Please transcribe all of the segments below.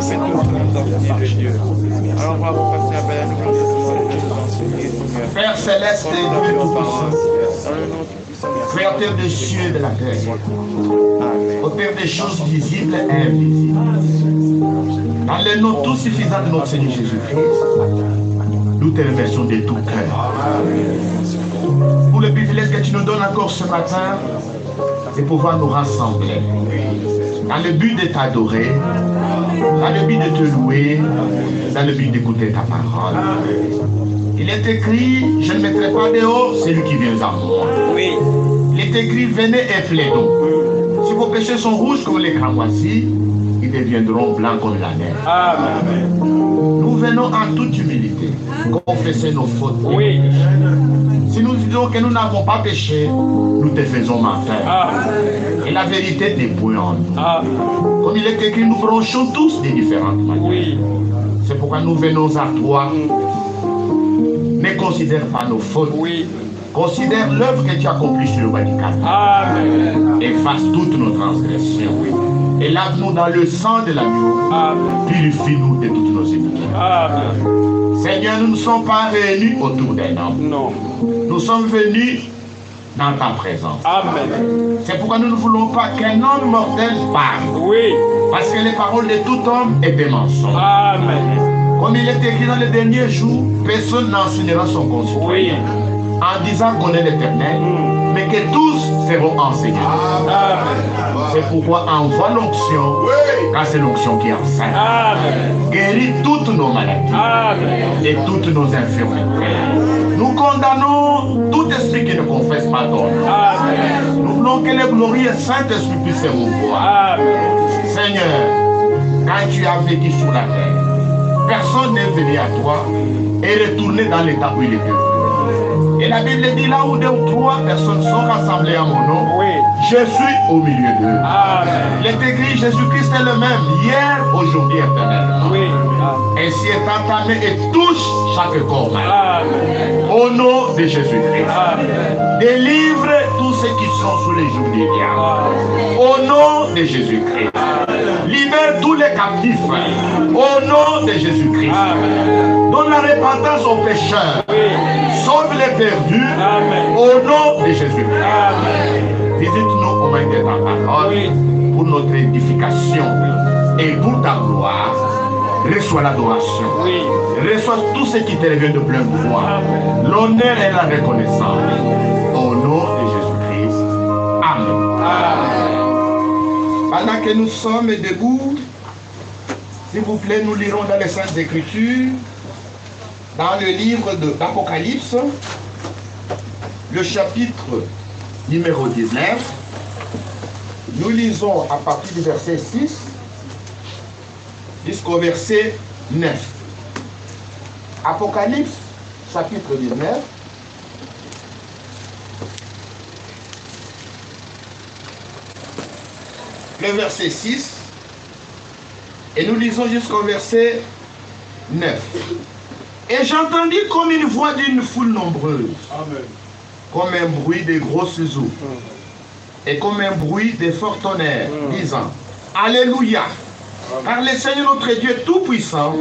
fait tout le Dieu. Alors, on va passer à Béla, nous allons Père céleste et Dieu tout-puissant, Créateur des cieux et de la terre, auteur des choses visibles et invisibles, dans le nom tout suffisant de notre Seigneur Jésus-Christ, nous te remercions de tout cœur pour le privilège que tu nous donnes encore ce matin de pouvoir nous rassembler dans le but de t'adorer, dans le but de te louer, dans le but d'écouter ta parole. Il est écrit, je ne mettrai pas dehors celui qui vient à moi. Oui. Il est écrit, venez et plaidons. Si vos péchés sont rouges comme les cramoisis, ils deviendront blancs comme la neige. Amen. Nous venons en toute humilité confesser nos fautes. Oui. Si nous disons que nous n'avons pas péché, nous te faisons mentir. Et la vérité n'est point en nous. Comme il est écrit, nous branchons tous des différentes manières. Oui. C'est pourquoi nous venons à toi. Ne considère pas nos fautes. Oui. Considère l'œuvre que tu as accomplie sur le bois du calvaire. Amen. Efface toutes nos transgressions. Et lave-nous dans le sang de l'agneau. Purifie-nous de toutes nos iniquités. Seigneur, nous ne sommes pas réunis autour d'un homme. Non. Nous sommes venus dans ta présence. Amen. C'est pourquoi nous ne voulons pas qu'un homme mortel parle. Oui. Parce que les paroles de tout homme est des mensonges. Amen. Comme il est écrit dans les derniers jours, personne n'enseignera son concitoyen. Oui. En disant qu'on est l'Éternel, mais que tous seront enseignés. C'est pourquoi envoie l'onction, car c'est l'onction qui enseigne. Guéris toutes nos maladies et toutes nos infirmités. Nous condamnons tout esprit qui ne confesse pas ton nom. Nous voulons que le glorieux Saint-Esprit puisse se mouvoir. Seigneur, quand tu as vécu sur la terre, personne n'est venu à toi et retourné dans l'état où il était. Et la Bible dit là où deux ou trois personnes sont rassemblées à mon nom, je suis au milieu d'eux. Il est écrit, Jésus-Christ est le même, hier, aujourd'hui, éternellement. Ainsi est entamé et touche chaque corps malade. Au nom de Jésus-Christ. Délivre tous ceux qui sont sous les jougs des diables. Au nom de Jésus-Christ. Libère tous les captifs. Au nom de Jésus-Christ. Donne la repentance aux pécheurs. Sauve les perdus. Au nom de Jésus-Christ. Visite-nous au moyen de ta parole pour notre édification et pour ta gloire. Reçois l'adoration. Reçois tout ce qui te revient de plein pouvoir. L'honneur et la reconnaissance. Au nom de Jésus-Christ. Amen. Pendant que nous sommes debout, s'il vous plaît, nous lirons dans les Saintes Écritures, dans le livre d'Apocalypse, le chapitre numéro 19. Nous lisons à partir du verset 6 jusqu'au verset 9. Apocalypse, chapitre 19. Le verset 6. Et nous lisons jusqu'au verset 9. Et j'entendis comme une voix d'une foule nombreuse. Amen. Comme un bruit de grosses eaux. Et comme un bruit de fort tonnerre, disant, Alléluia. Car le Seigneur notre Dieu Tout-Puissant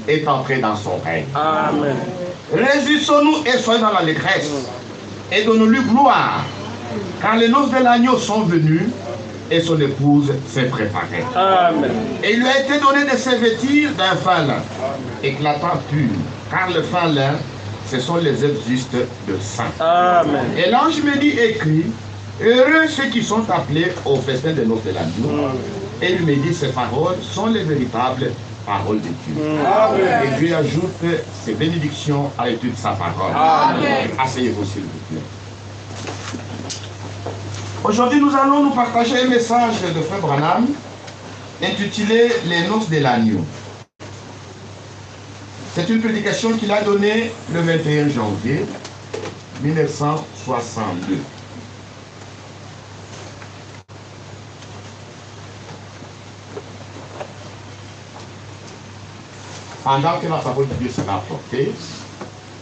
est entré dans son règne. Amen. Réjouissons-nous et soyons dans l'allégresse. Et donnons-lui gloire. Car les noces de l'agneau sont venues et son épouse s'est préparée. Amen. Et il lui a été donné de se vêtir d'un fin lin, éclatant pur. Car le fin lin, ce sont les œuvres justes de saints. Amen. Et l'ange me dit, écrit, heureux ceux qui sont appelés au festin de noces de l'agneau. Et il me dit, ces paroles sont les véritables paroles de Dieu. Amen. Et Dieu ajoute ses bénédictions à l'étude de sa parole. Amen. Asseyez-vous s'il vous plaît. Aujourd'hui, nous allons nous partager un message de Frère Branham intitulé « Les noces de l'agneau ». C'est une prédication qu'il a donnée le 21 janvier 1962. Pendant que la parole de Dieu sera apportée,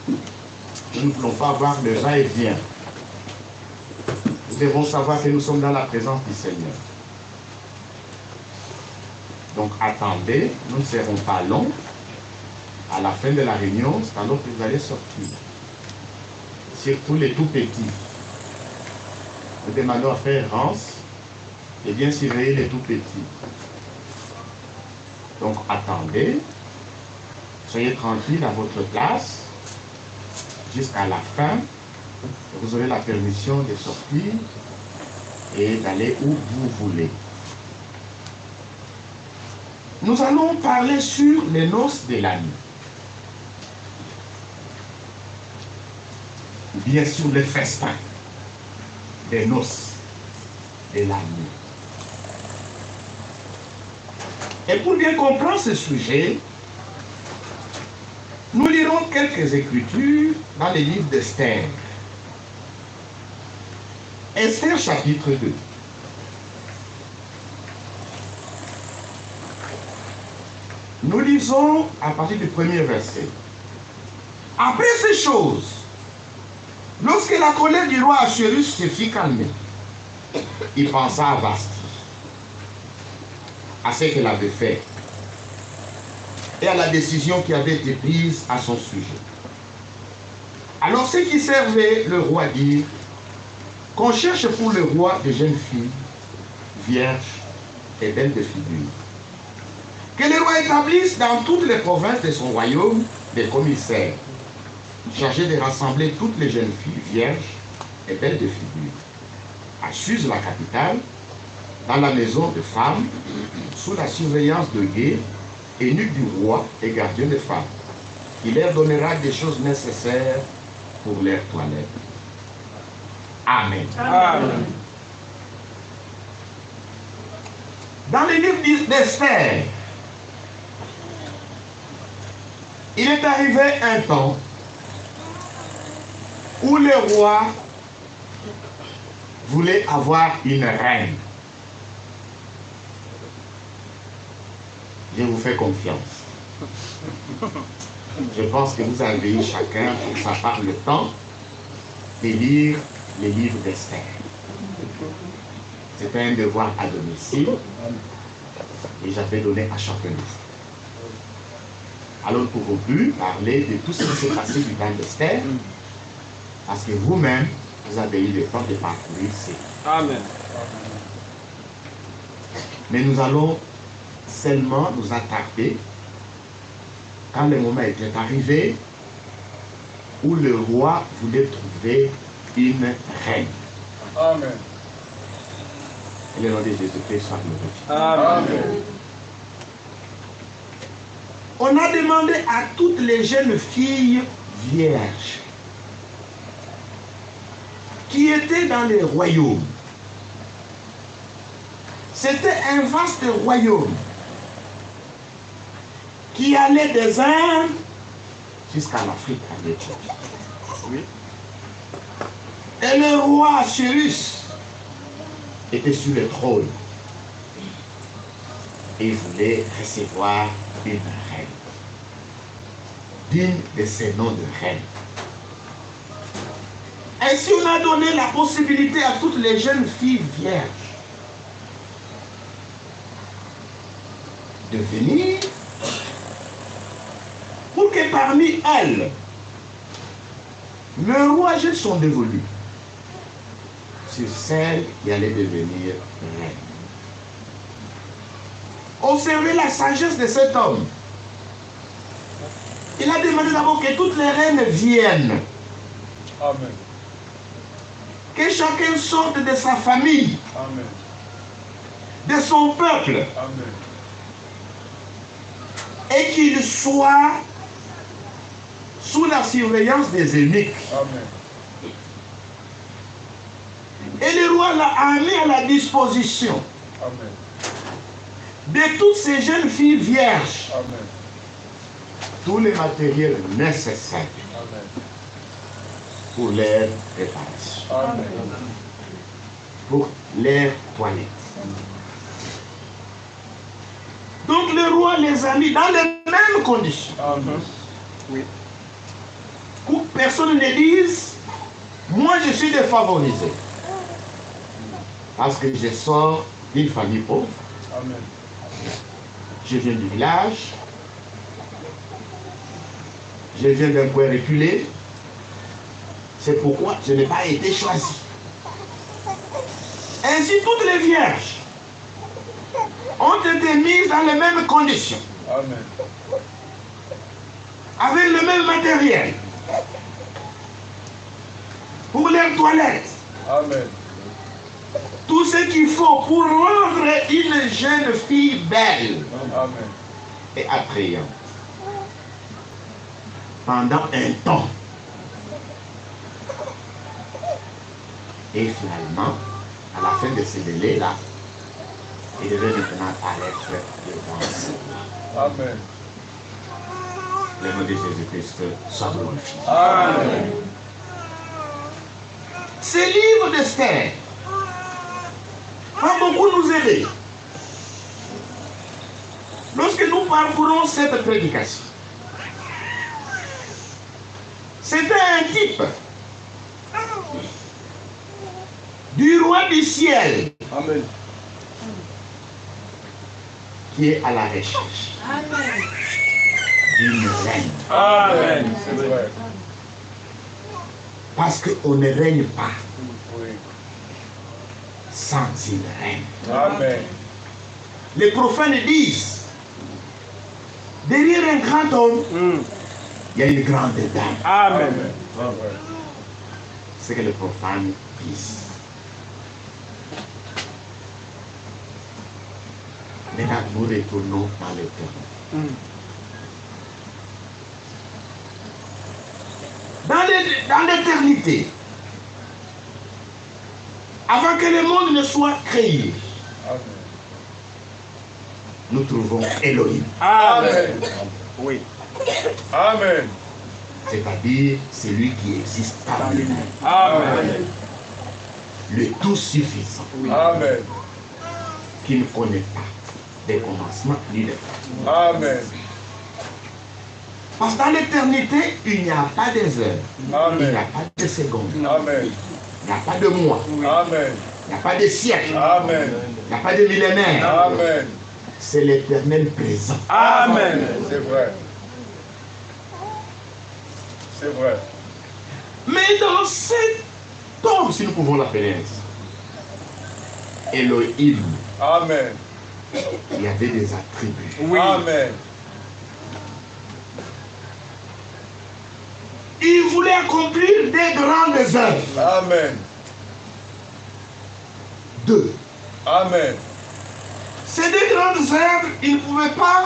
nous ne voulons pas avoir de va-et-vient. Nous devons savoir que nous sommes dans la présence du Seigneur. Donc attendez, nous ne serons pas longs. À la fin de la réunion, c'est alors que vous allez sortir. Surtout les tout petits. Nous demandons à faire Rance et bien surveiller les tout petits. Donc attendez, soyez tranquille à votre place jusqu'à la fin. Vous aurez la permission de sortir et d'aller où vous voulez. Nous allons parler sur les noces de la nuit. Bien sûr, le festin des noces de la nuit. Et pour bien comprendre ce sujet, nous lirons quelques écritures dans le livre d'Esther. Esther chapitre 2. Nous lisons à partir du premier verset. Après ces choses, lorsque la colère du roi Assuérus se fit calmer, il pensa à Vasti, à ce qu'elle avait fait, et à la décision qui avait été prise à son sujet. Alors ceux qui servaient le roi dirent qu'on cherche pour le roi des jeunes filles, vierges et belles de figure. Que le roi établisse dans toutes les provinces de son royaume des commissaires, chargés de rassembler toutes les jeunes filles vierges et belles de figure, à Suse, la capitale, dans la maison de femmes, sous la surveillance de guet, eunuques du roi et gardiens de femmes. Il leur donnera des choses nécessaires pour leur toilette. Amen. Amen. Dans le livre d'Esther, il est arrivé un temps où le roi voulait avoir une reine. Je vous fais confiance. Je pense que vous avez eu chacun pour sa part le temps de lire les livres d'Esther. C'était un devoir à domicile et j'avais donné à chacun de vous. Alors nous ne pouvons plus parler de tout ce qui s'est passé du temps d'Esther parce que vous-même, vous avez eu le temps de parcourir ces. Amen. Mais nous allons seulement nous attarder quand le moment était arrivé où le roi voulait trouver une reine. Amen. Et le nom de Jésus-Christ soit glorifié. Amen. On a demandé à toutes les jeunes filles vierges qui étaient dans les royaumes. C'était un vaste royaume qui allait des Indes jusqu'à l'Afrique en Éthiopie. Oui. Et le roi Assuérus était sur le trône. Et il voulait recevoir une reine. Digne de ces noms de reine. Ainsi, on a donné la possibilité à toutes les jeunes filles vierges de venir pour que parmi elles, le roi jette son dévolu sur celle qui allait devenir reine. Observez la sagesse de cet homme. Il a demandé d'abord que toutes les reines viennent. Amen. Que chacun sorte de sa famille, Amen. de son peuple, Amen. et qu'il soit sous la surveillance des eunuques. Amen. Et le roi l'a mis à la disposition Amen. de toutes ces jeunes filles vierges Amen. tous les matériels nécessaires Amen. pour leur réparation, Amen. pour leur toilette. Donc le roi les a mis dans les mêmes conditions. Amen. Oui. Pour que personne ne dise, moi je suis défavorisé. Parce que je sors d'une famille pauvre. Amen. Je viens du village. Je viens d'un coin reculé. C'est pourquoi je n'ai pas été choisi. Ainsi, toutes les vierges ont été mises dans les mêmes conditions. Amen. Avec le même matériel. Pour leurs toilettes. Amen. Tout ce qu'il faut pour rendre une jeune fille belle Amen. et attrayante. Pendant un temps. Et finalement, à la fin de ce délai-là, il devait maintenant apparaître devant nous. Amen. Le nom de Jésus-Christ soit glorifié. Amen. Ce livre d'Esther va beaucoup nous aider. Lorsque nous parcourons cette prédication, c'était un type du roi du ciel Amen. qui est à la recherche d'une reine. Amen. C'est vrai. Parce qu'on ne règne pas Oui. sans une reine. Amen. Les profanes disent, derrière un grand homme, il y a une grande dame. Amen. C'est vrai. C'est ce que les profanes disent. Maintenant, nous retournons dans l'éternel. Dans l'éternité, avant que le monde ne soit créé, Amen. nous trouvons Elohim, Amen. Oui. Amen. c'est-à-dire celui qui existe par lui-même, Amen. le tout suffisant, Amen. qui ne connaît pas des commencements ni des fins. Amen. Parce que dans l'éternité, il n'y a pas des heures, il n'y Amen. a pas de secondes, Amen. il n'y a pas de mois, Amen. il n'y a pas de siècles, Amen. il n'y a pas de millénaires. Amen. C'est l'éternel présent. Amen. C'est vrai. C'est vrai. Mais dans cet homme, si nous pouvons l'appeler ainsi, Elohim, Amen. il y avait des attributs. Oui. Amen. Il voulait accomplir des grandes œuvres. Amen. 2. Amen. Ces deux grandes œuvres, il ne pouvait pas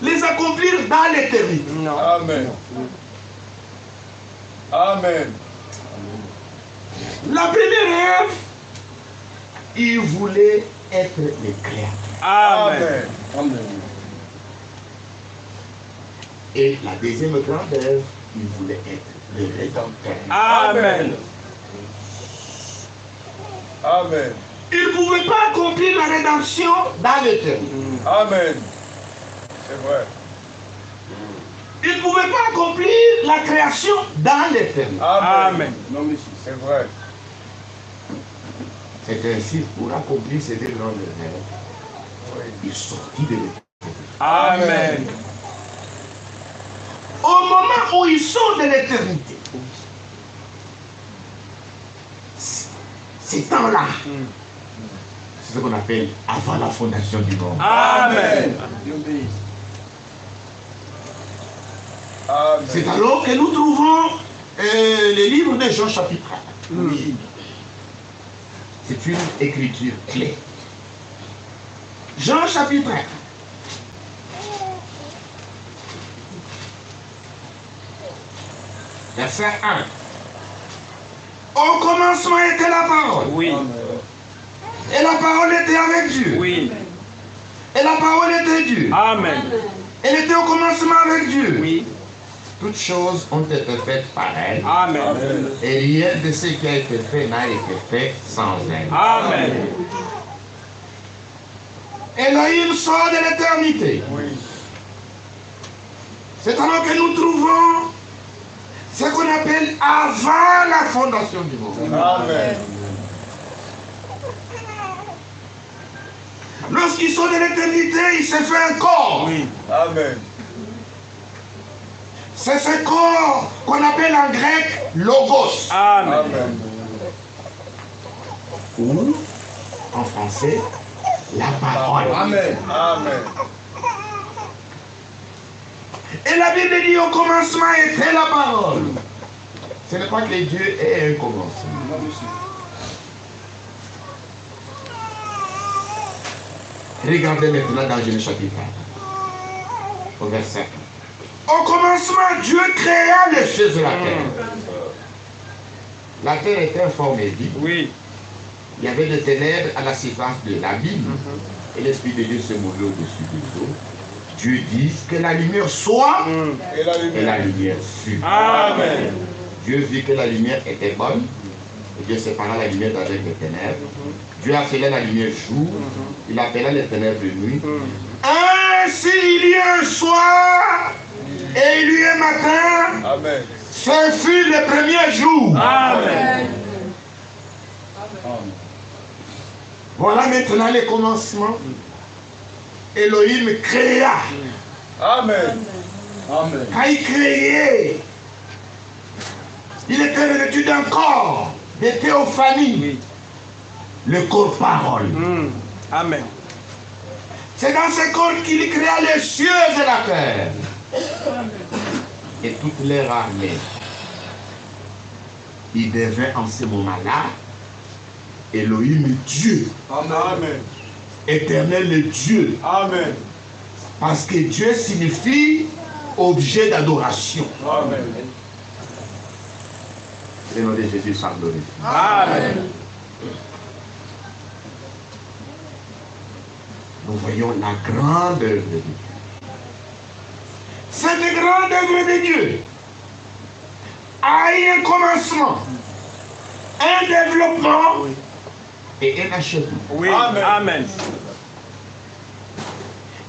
les accomplir dans l'éternité. Non. Amen. Amen. La première œuvre, il voulait être le créateur. Amen. Amen. Et la deuxième grande œuvre, il voulait être le rédempteur. Amen. Amen. Il ne pouvait pas accomplir la rédemption dans l'éternité. Amen. C'est vrai. Il ne pouvait pas accomplir la création dans l'éternité. Amen. Non, mais c'est vrai. C'est ainsi, pour accomplir ces deux grandes œuvres, il sortit de l'éternité. Amen. Au moment où ils sont de l'éternité, ces temps-là, c'est ce qu'on appelle avant la fondation du monde. Amen. Amen. C'est alors que nous trouvons le livre de Jean chapitre 1. Oui. C'est une écriture clé. Jean chapitre 1. Verset 1. Au commencement était la parole. Oui. Et la parole était avec Dieu. Oui. Et la parole était Dieu. Amen. Elle était au commencement avec Dieu. Oui. Toutes choses ont été faites par elle. Amen. Et rien de ce qui a été fait n'a été fait sans elle. Amen. Elohim sort de l'éternité. Oui. C'est alors que nous trouvons ce qu'on appelle avant la fondation du monde. Amen. Lorsque Lorsqu'ils sont de l'éternité, il s'est fait un corps. Oui. Amen. C'est ce corps qu'on appelle en grec logos. Amen. Ou en français, la parole. Amen. Amen. Et la Bible dit au commencement était la parole. Ce n'est pas que Dieu ait un commencement. Regardez maintenant dans Genèse chapitre 4, au verset 1. Au commencement, Dieu créa les cieux et la terre. La terre était informe et vide. Oui. Il y avait des ténèbres à la surface de l'abîme. Et l'Esprit de Dieu se mouvait au-dessus des eaux. Dieu dit que la lumière soit et la lumière fut. Amen. Dieu vit que la lumière était bonne. Et Dieu sépara la lumière d'avec les ténèbres. Dieu appelait la lumière jour. Il appela les ténèbres nuit. Ainsi il y eut un soir et il y eut un matin. Amen. Ce fut le premier jour. Amen. Voilà maintenant le commencement. Elohim créa. Amen. Amen. Quand il créait, il était revêtu d'un corps de théophanie. Le corps parole. Amen. C'est dans ce corps qu'il créa les cieux et la terre. Et toutes les armées. Il devint en ce moment-là Elohim Dieu. Amen. Éternel le Dieu. Amen. Parce que Dieu signifie objet d'adoration. Amen. Le nom de Jésus soit glorifié. Amen. Nous voyons la grande œuvre de Dieu. Cette grande œuvre de Dieu a eu un commencement, un développement et un achèvement. Oui. Amen. Amen.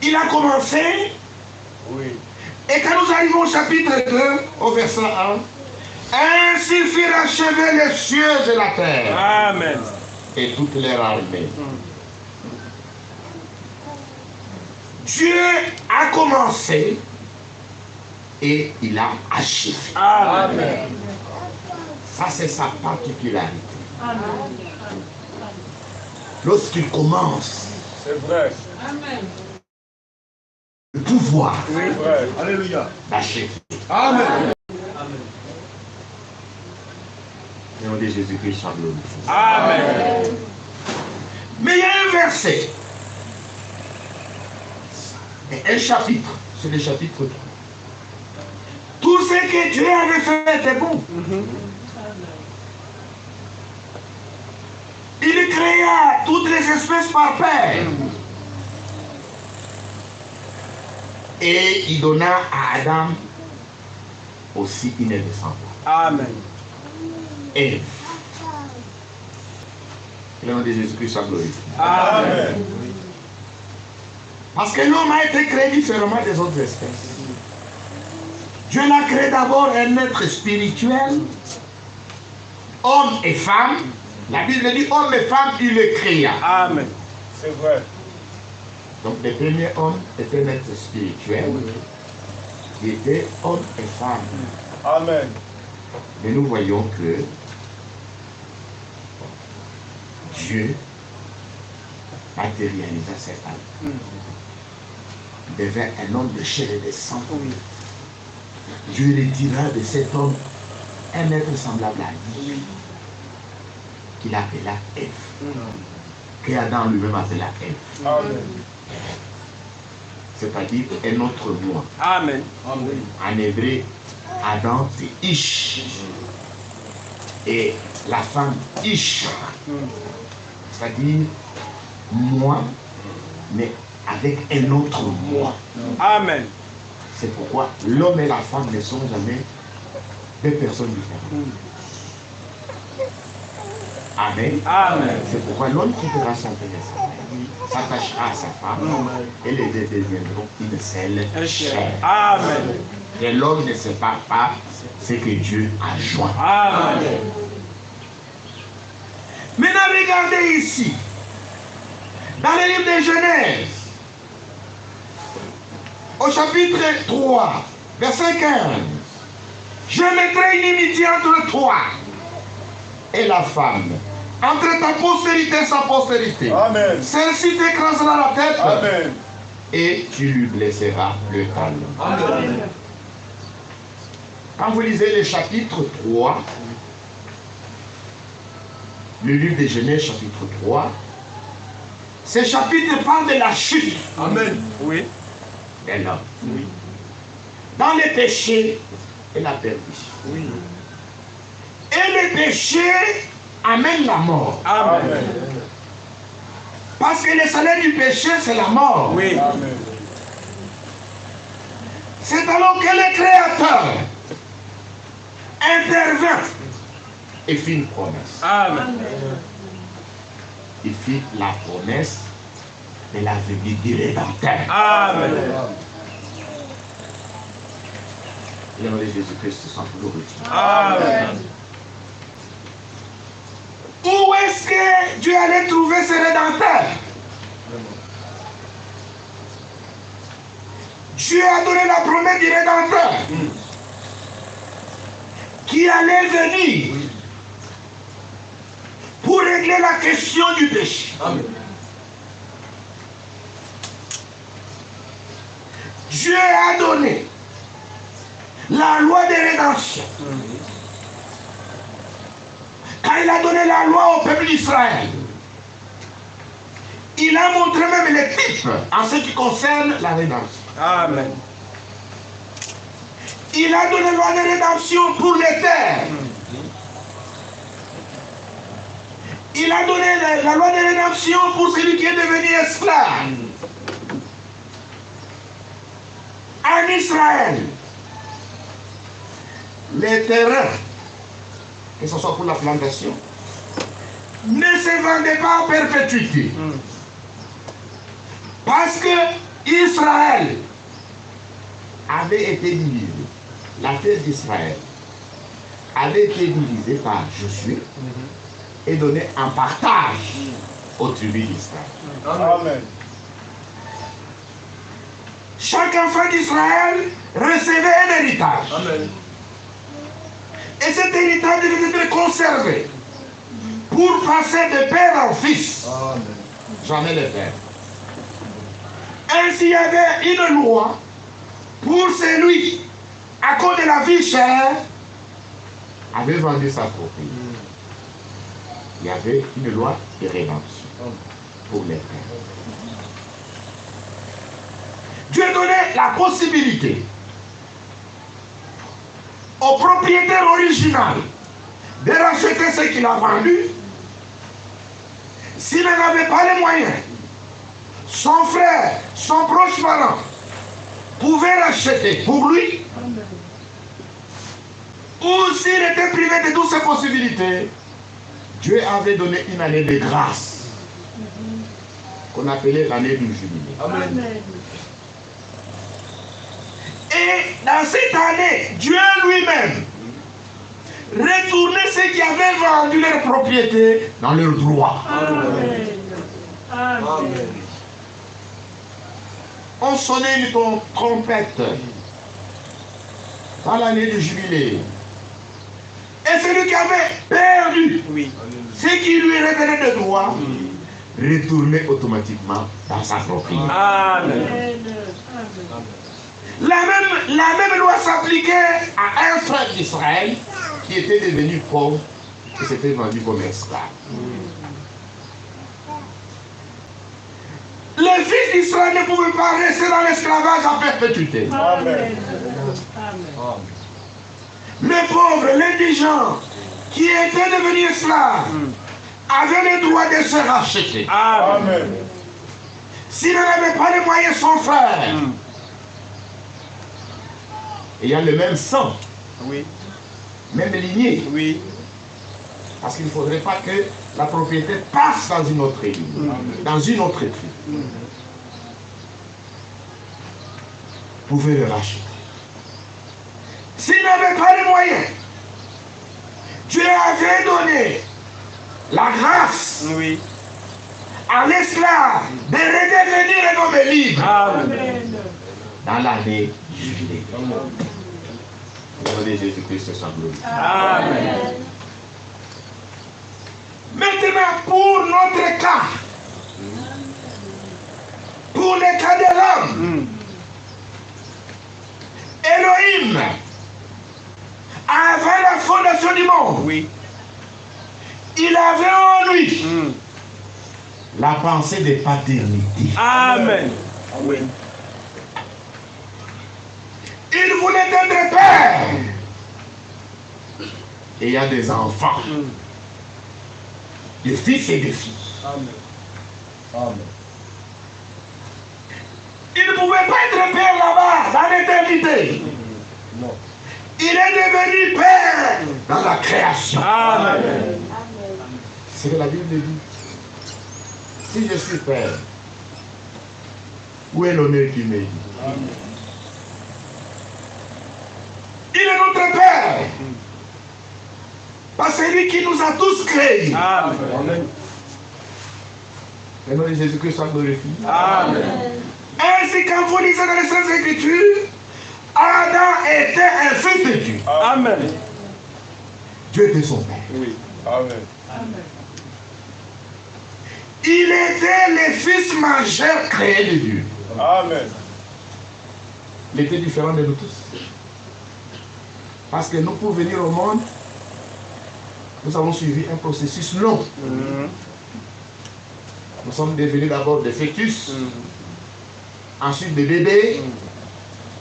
Il a commencé. Oui. Et quand nous arrivons au chapitre 2, au verset 1, ainsi furent achevés les cieux et la terre. Amen. Et toutes les armées. Dieu a commencé et il a achevé. Amen. Ça, c'est sa particularité. Lorsqu'il commence, C'est vrai. le pouvoir Oui, vrai. Alléluia. d'achever. Amen. Le nom de Jésus-Christ soit glorifié. Amen. Mais il y a un verset, et un chapitre, c'est le chapitre 3. Tout ce que Dieu avait fait était bon. Il créa toutes les espèces par paire. Et il donna à Adam aussi une descendance. Amen. Ève. Que le nom de Jésus-Christ soit glorifié. Amen. Parce que l'homme a été créé différemment des autres espèces. Dieu l'a créé d'abord un être spirituel, homme et femme. La Bible dit homme et femme, il le créa. Amen. C'est vrai. Donc le premier homme était un être spirituel, qui était homme et femme. Amen. Mais nous voyons que Dieu matérialisa cet homme. Il devint un homme de chair et de sang. Dieu retira de cet homme un être semblable à lui, qu'il appela Ève, que Adam lui-même appela Ève. Amen. C'est-à-dire un autre moi. Amen. En hébreu, Adam c'est Ish. Et la femme Ish. C'est-à-dire moi, mais avec un autre moi. Amen. C'est pourquoi l'homme et la femme ne sont jamais deux personnes différentes. Amen. Amen. C'est pourquoi l'homme quittera son père et sa mère, s'attachera à sa femme, et les deux deviendront une seule chair. Amen. Et l'homme ne sépare pas ce que Dieu a joint. Amen. Maintenant, regardez ici. Dans le livre de Genèse, au chapitre 3, verset 15, je mettrai une inimitié entre toi et la femme, entre ta postérité et sa postérité. Amen. Celle-ci t'écrasera la tête. Amen. Et tu lui blesseras le talon. Amen. Quand vous lisez le chapitre 3, le livre de Genèse, chapitre 3, ce chapitre parle de la chute. Amen. Oui. De l'homme. Oui. Dans le péché et la perdition. Oui. Et le péché amène la mort. Amen. Parce que le salaire du péché, c'est la mort. Oui. Amen. C'est alors que le Créateur intervint et fit une promesse. Amen. Il fit la promesse de la venue du Rédempteur. Amen. Le nom de Jésus-Christ soit glorifié. Amen. Où est-ce que Dieu allait trouver ce Rédempteur? Dieu a donné la promesse du Rédempteur qui allait venir pour régler la question du péché. Amen. Dieu a donné la loi de rédemption. Quand il a donné la loi au peuple d'Israël, il a montré même les types en ce qui concerne la rédemption. Amen. Il a donné la loi de rédemption pour les terres. Il a donné la loi de rédemption pour celui qui est devenu esclave. En Israël, les terrains, que ce soit pour la plantation, ne se vendaient pas en perpétuité. Parce que Israël avait été divisé. La terre d'Israël avait été divisée par Josué et donnée en partage aux tribus d'Israël. Amen. Chaque enfant d'Israël recevait un héritage. Amen. Et cet héritage devait être conservé pour passer de père en fils. Amen. Jamais le père. Ainsi, il y avait une loi pour celui, à cause de la vie chère, avait vendu sa propriété. Il y avait une loi de rédemption pour les pères. Dieu donnait la possibilité au propriétaire original de racheter ce qu'il a vendu. S'il n'avait pas les moyens, son frère, son proche parent pouvait racheter pour lui. Ou s'il était privé de toutes ces possibilités, Dieu avait donné une année de grâce qu'on appelait l'année du jubilé. Amen. Et dans cette année, Dieu lui-même retournait ceux qui avaient vendu leur propriété dans leurs droits. Amen. Amen. On sonnait une trompette dans l'année du jubilé. Et celui qui avait perdu Oui. ce qui lui revenait de droit retournait automatiquement dans sa propriété. Amen. La même loi s'appliquait à un frère d'Israël qui était devenu pauvre et s'était vendu comme esclave. Les fils d'Israël ne pouvaient pas rester dans l'esclavage à perpétuité. Amen. Les pauvres, l'indigent, qui étaient devenus esclaves, avaient le droit de se racheter. Amen. Amen. S'il n'avait pas les moyens, son frère, ayant le même sang, Oui. même lignée, Oui. parce qu'il ne faudrait pas que la propriété passe dans une autre ligne, dans une autre tribu, pouvait le racheter. S'il n'avait pas les moyens, Dieu avait donné la grâce Oui. à l'esclave de redevenir un homme libre. Amen. Dans l'année jubilée. Regardez Jésus-Christ soit glorifié. Amen. Maintenant, pour notre cas, pour le cas de l'homme, Elohim, avant la fondation du monde, Oui. il avait en lui la pensée de paternité. Amen. Oui. Il voulait être père. Et il y a des enfants, des fils et des filles. Amen. Amen. Il ne pouvait pas être père là-bas, dans l'éternité. Non. Il est devenu père dans la création. Amen. C'est ce que la Bible dit. Si je suis père, où est l'honneur qui m'est dit? Il est notre père. Parce que c'est lui qui nous a tous créés. Amen. Le nom de Jésus-Christ soit glorifié. Amen. Ainsi, quand vous lisez dans les Saintes Écritures, Adam était un fils de Dieu. Amen. Dieu était son père. Oui. Amen. Il était le fils majeur créé de Dieu. Amen. Il était différent de nous tous. Parce que nous, pour venir au monde, nous avons suivi un processus long. Nous sommes devenus d'abord des fœtus, ensuite des bébés,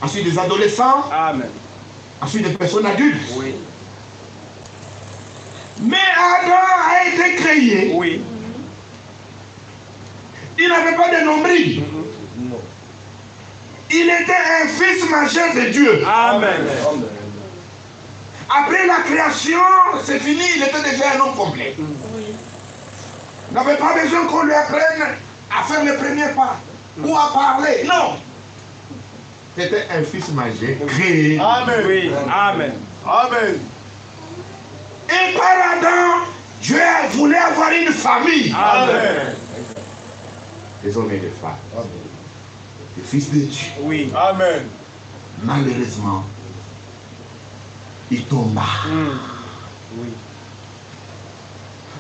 ensuite des adolescents, Amen. ensuite des personnes adultes. Oui. Mais Adam a été créé. Oui. Il n'avait pas de nombril. Non. Il était un fils majeur de Dieu. Amen. Après la création, c'est fini, il était déjà un homme complet. Il n'avait pas besoin qu'on lui apprenne à faire le premier pas ou à parler. Non. C'était un fils majeur créé. Amen. Oui. Amen. Amen. Et par Adam, Dieu voulait avoir une famille. Amen. Des hommes et des femmes. Des fils de Dieu. Oui. Amen. Malheureusement, il tomba. Oui.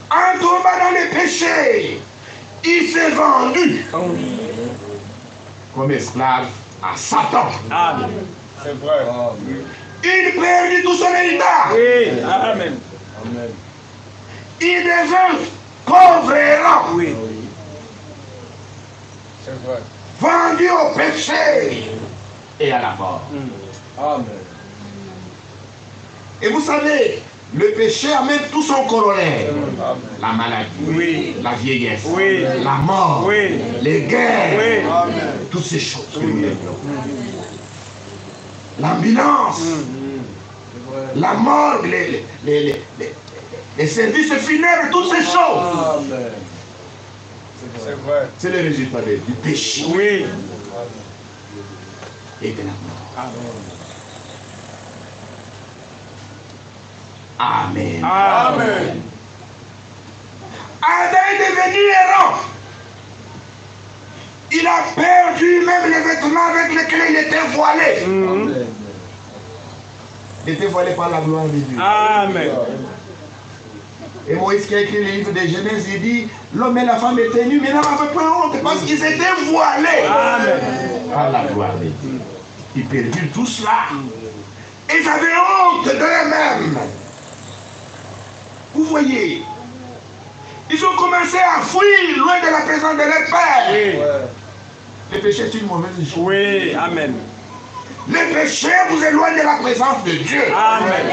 En tombant dans le péché, il s'est vendu comme esclave à Satan. Amen. C'est vrai. Il perdit tout son héritage. Oui. Amen. Amen. Il devint pauvre et errant. Oui. C'est vrai. Vendu au péché et à la mort. Amen. Et vous savez, le péché amène tout son corollaire. La maladie, Oui. la vieillesse, Oui. la mort, Oui. les guerres, Oui. Amen. toutes ces choses que nous aimons. L'ambulance, la morgue, les services funèbres, toutes ces choses. Amen. C'est vrai. C'est le résultat du péché Oui. et de la mort. Amen. Amen. Amen. Adam est devenu errant. Il a perdu même les vêtements avec lesquels il était voilé. Il était voilé par la gloire de Dieu. Amen. Et Moïse qui a écrit le livre de Genèse, il dit, l'homme et la femme étaient nus, mais n'avaient pas honte parce qu'ils étaient voilés. Amen. Par la gloire de Dieu. Ils perdirent tout cela. Ils avaient honte d'eux-mêmes. Vous voyez, ils ont commencé à fuir loin de la présence de leur Père. Oui. Le péché est une mauvaise chose. Oui. Amen. Le péché vous éloigne de la présence de Dieu. Amen.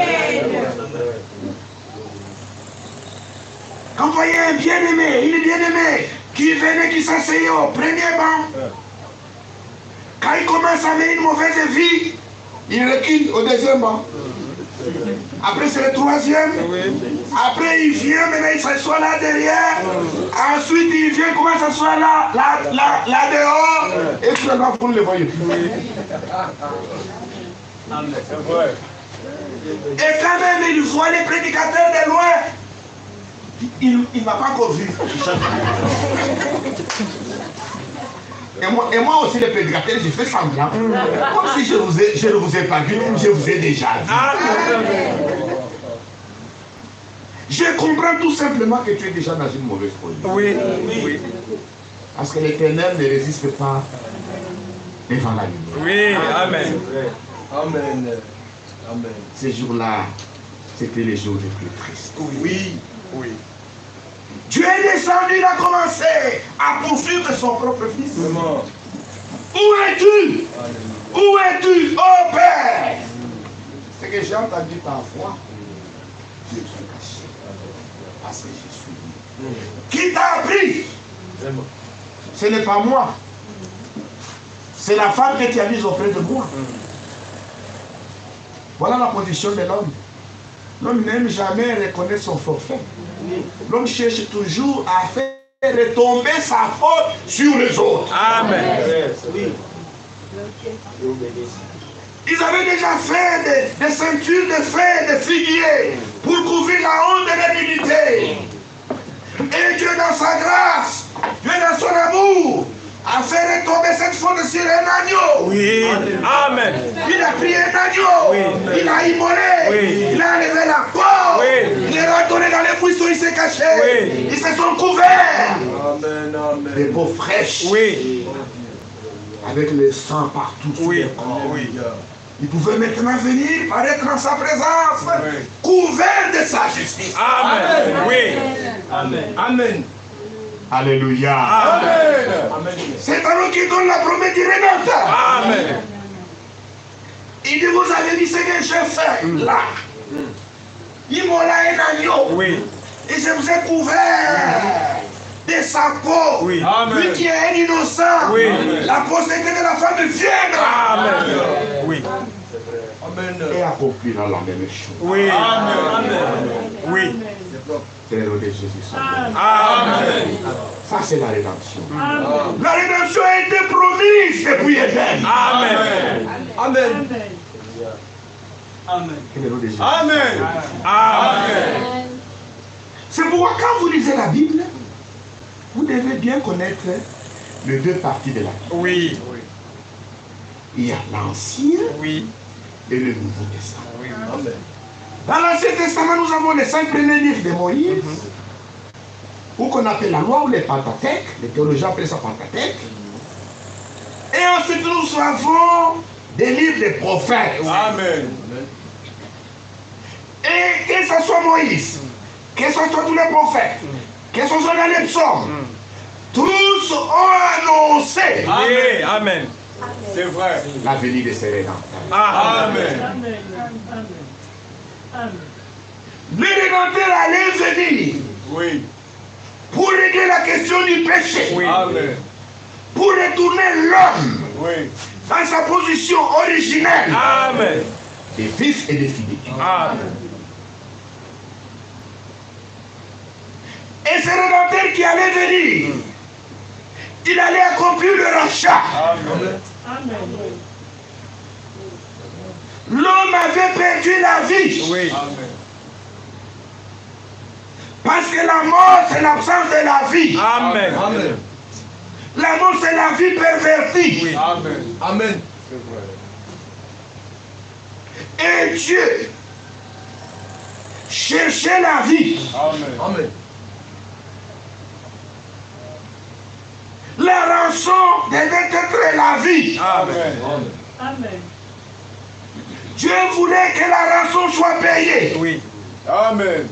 Quand vous voyez un bien-aimé, une bien-aimée qui venait, qui s'asseyait au premier banc, quand il commence à mener une mauvaise vie, il recule au deuxième banc. Après c'est le troisième. Après il vient, maintenant il s'assoit là derrière. Ensuite il vient, commence à s'asseoir là dehors. Et puis là, vous ne le voyez plus. C'est vrai. Et quand même il voit les prédicateurs de loin. Il n'a pas encore vu. Et moi aussi, le prédicateur, j'ai fait semblant. Comme si je ne vous ai pas vu, je vous ai déjà vu. Je comprends tout simplement que tu es déjà dans une mauvaise position. Oui, oui. Parce que l'Éternel ne résiste pas devant la lumière. Oui, amen. Amen. Amen. Ces jours-là, c'était les jours les plus tristes. Oui. Oui. Dieu est descendu, il a commencé à poursuivre son propre fils. Vraiment. Où es-tu? Où es-tu, oh Père? C'est que j'ai entendu parfois. Dieu s'est caché. Parce que je suis libre. Qui t'a appris? Vraiment. Ce n'est pas moi. C'est la femme que tu as mise auprès de moi. Voilà la position de l'homme. L'homme n'aime jamais reconnaître son forfait. L'homme cherche toujours à faire retomber sa faute sur les autres. Amen. Oui. Ils avaient déjà fait des ceintures de fer, de figuier, pour couvrir la honte de l'humilité. Et Dieu dans sa grâce, Dieu dans son amour, a fait retomber cette faute sur un agneau. Oui, amen. Il a pris un agneau, Oui. il a immolé, Oui. il a enlevé la peau, Oui. il est retourné dans les buissons, il s'est caché, Oui. ils se sont couverts Amen. Amen. des peaux fraîches, Oui, avec le sang partout. sur oui, les corps. oui. Il pouvait maintenant venir paraître dans sa présence, Oui. couvert de sa justice. Amen. Oui. Amen. Amen. Alléluia. Amen. Amen. C'est à nous qui donne la promesse du Rédempteur. Amen. Il dit, vous avez dit ce que j'ai fait là. Il m'a là un agneau. Oui. Et je vous ai couvert de sa peau. Oui. Lui qui est un innocent. Oui. La postérité de la femme viendra. Amen. Oui. Amen. Et accomplira la même chose. Oui. Amen. Oui. C'est le nom de Jésus. Amen. Ça, c'est la rédemption. La rédemption a été promise depuis Éden. Amen. Amen. C'est le nom de Jésus. Amen. Amen. C'est pourquoi quand vous lisez la Bible, vous devez bien connaître les deux parties de la Bible. Oui. Il y a l'Ancien Oui. et le Nouveau Testament. Oui. Amen. Dans l'Ancien Testament, nous avons les 5 premiers livres de Moïse, ou qu'on appelle la loi ou les Pentateuques. Les théologiens appellent ça Pentateuque. Et ensuite, nous avons des livres des prophètes. Amen. Et que ce soit Moïse, que ce soit tous les prophètes, que ce soit dans les psaumes, tous ont annoncé Oui. Amen. C'est vrai. la venue de ces rédempteurs. Amen. Le rédempteur allait venir Oui. pour régler la question du péché, Oui. Amen. pour retourner l'homme Oui. dans sa position originelle Amen. des fils et des filles. Amen. Et ce rédempteur qui allait venir, il allait accomplir le rachat. Amen. L'homme avait perdu la vie. Oui. Amen. Parce que la mort, c'est l'absence de la vie. Amen. Amen. La mort, c'est la vie pervertie. Oui. Amen. Amen. Et Dieu cherchait la vie. Amen. Amen. La rançon devait être la vie. Amen. Amen. Dieu voulait que la rançon soit payée. Oui. Amen.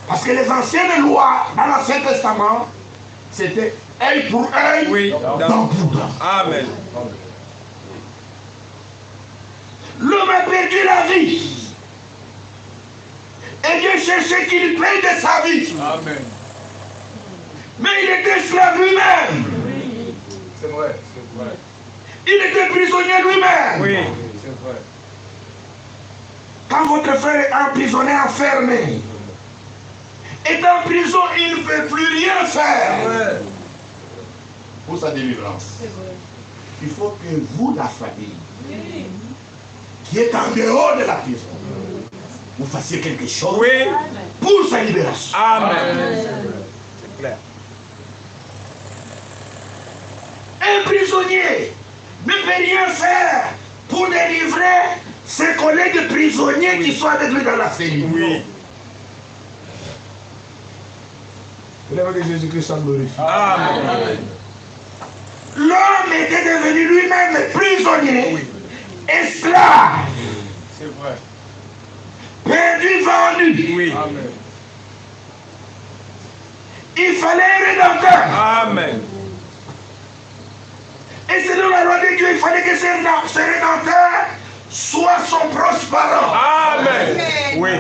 Parce que les anciennes lois dans l'Ancien Testament, c'était œil pour œil, Oui. dent pour dent. Amen. L'homme a perdu la vie. Et Dieu cherchait qu'il paye de sa vie. Amen. Mais il était esclave lui-même. C'est vrai. C'est vrai. Il était prisonnier lui-même. Oui. C'est vrai. Quand votre frère est emprisonné, enfermé, est en prison, il ne peut plus rien faire Ouais. pour sa délivrance. Il faut que vous, la famille, qui est en dehors de la prison, vous fassiez quelque chose Oui. pour sa libération. Amen. C'est clair. Un prisonnier ne peut rien faire pour délivrer ses collègues prisonniers qui sont avec lui dans la cellule. Oui. Vous l'avez que Jésus-Christ soit glorifié. Amen. L'homme était devenu lui-même prisonnier, esclave, C'est vrai. perdu, vendu. Oui. Amen. Il fallait un rédempteur. Amen. Et selon la loi de Dieu, il fallait que ce rédempteur soit son proche parent. Amen. Oui.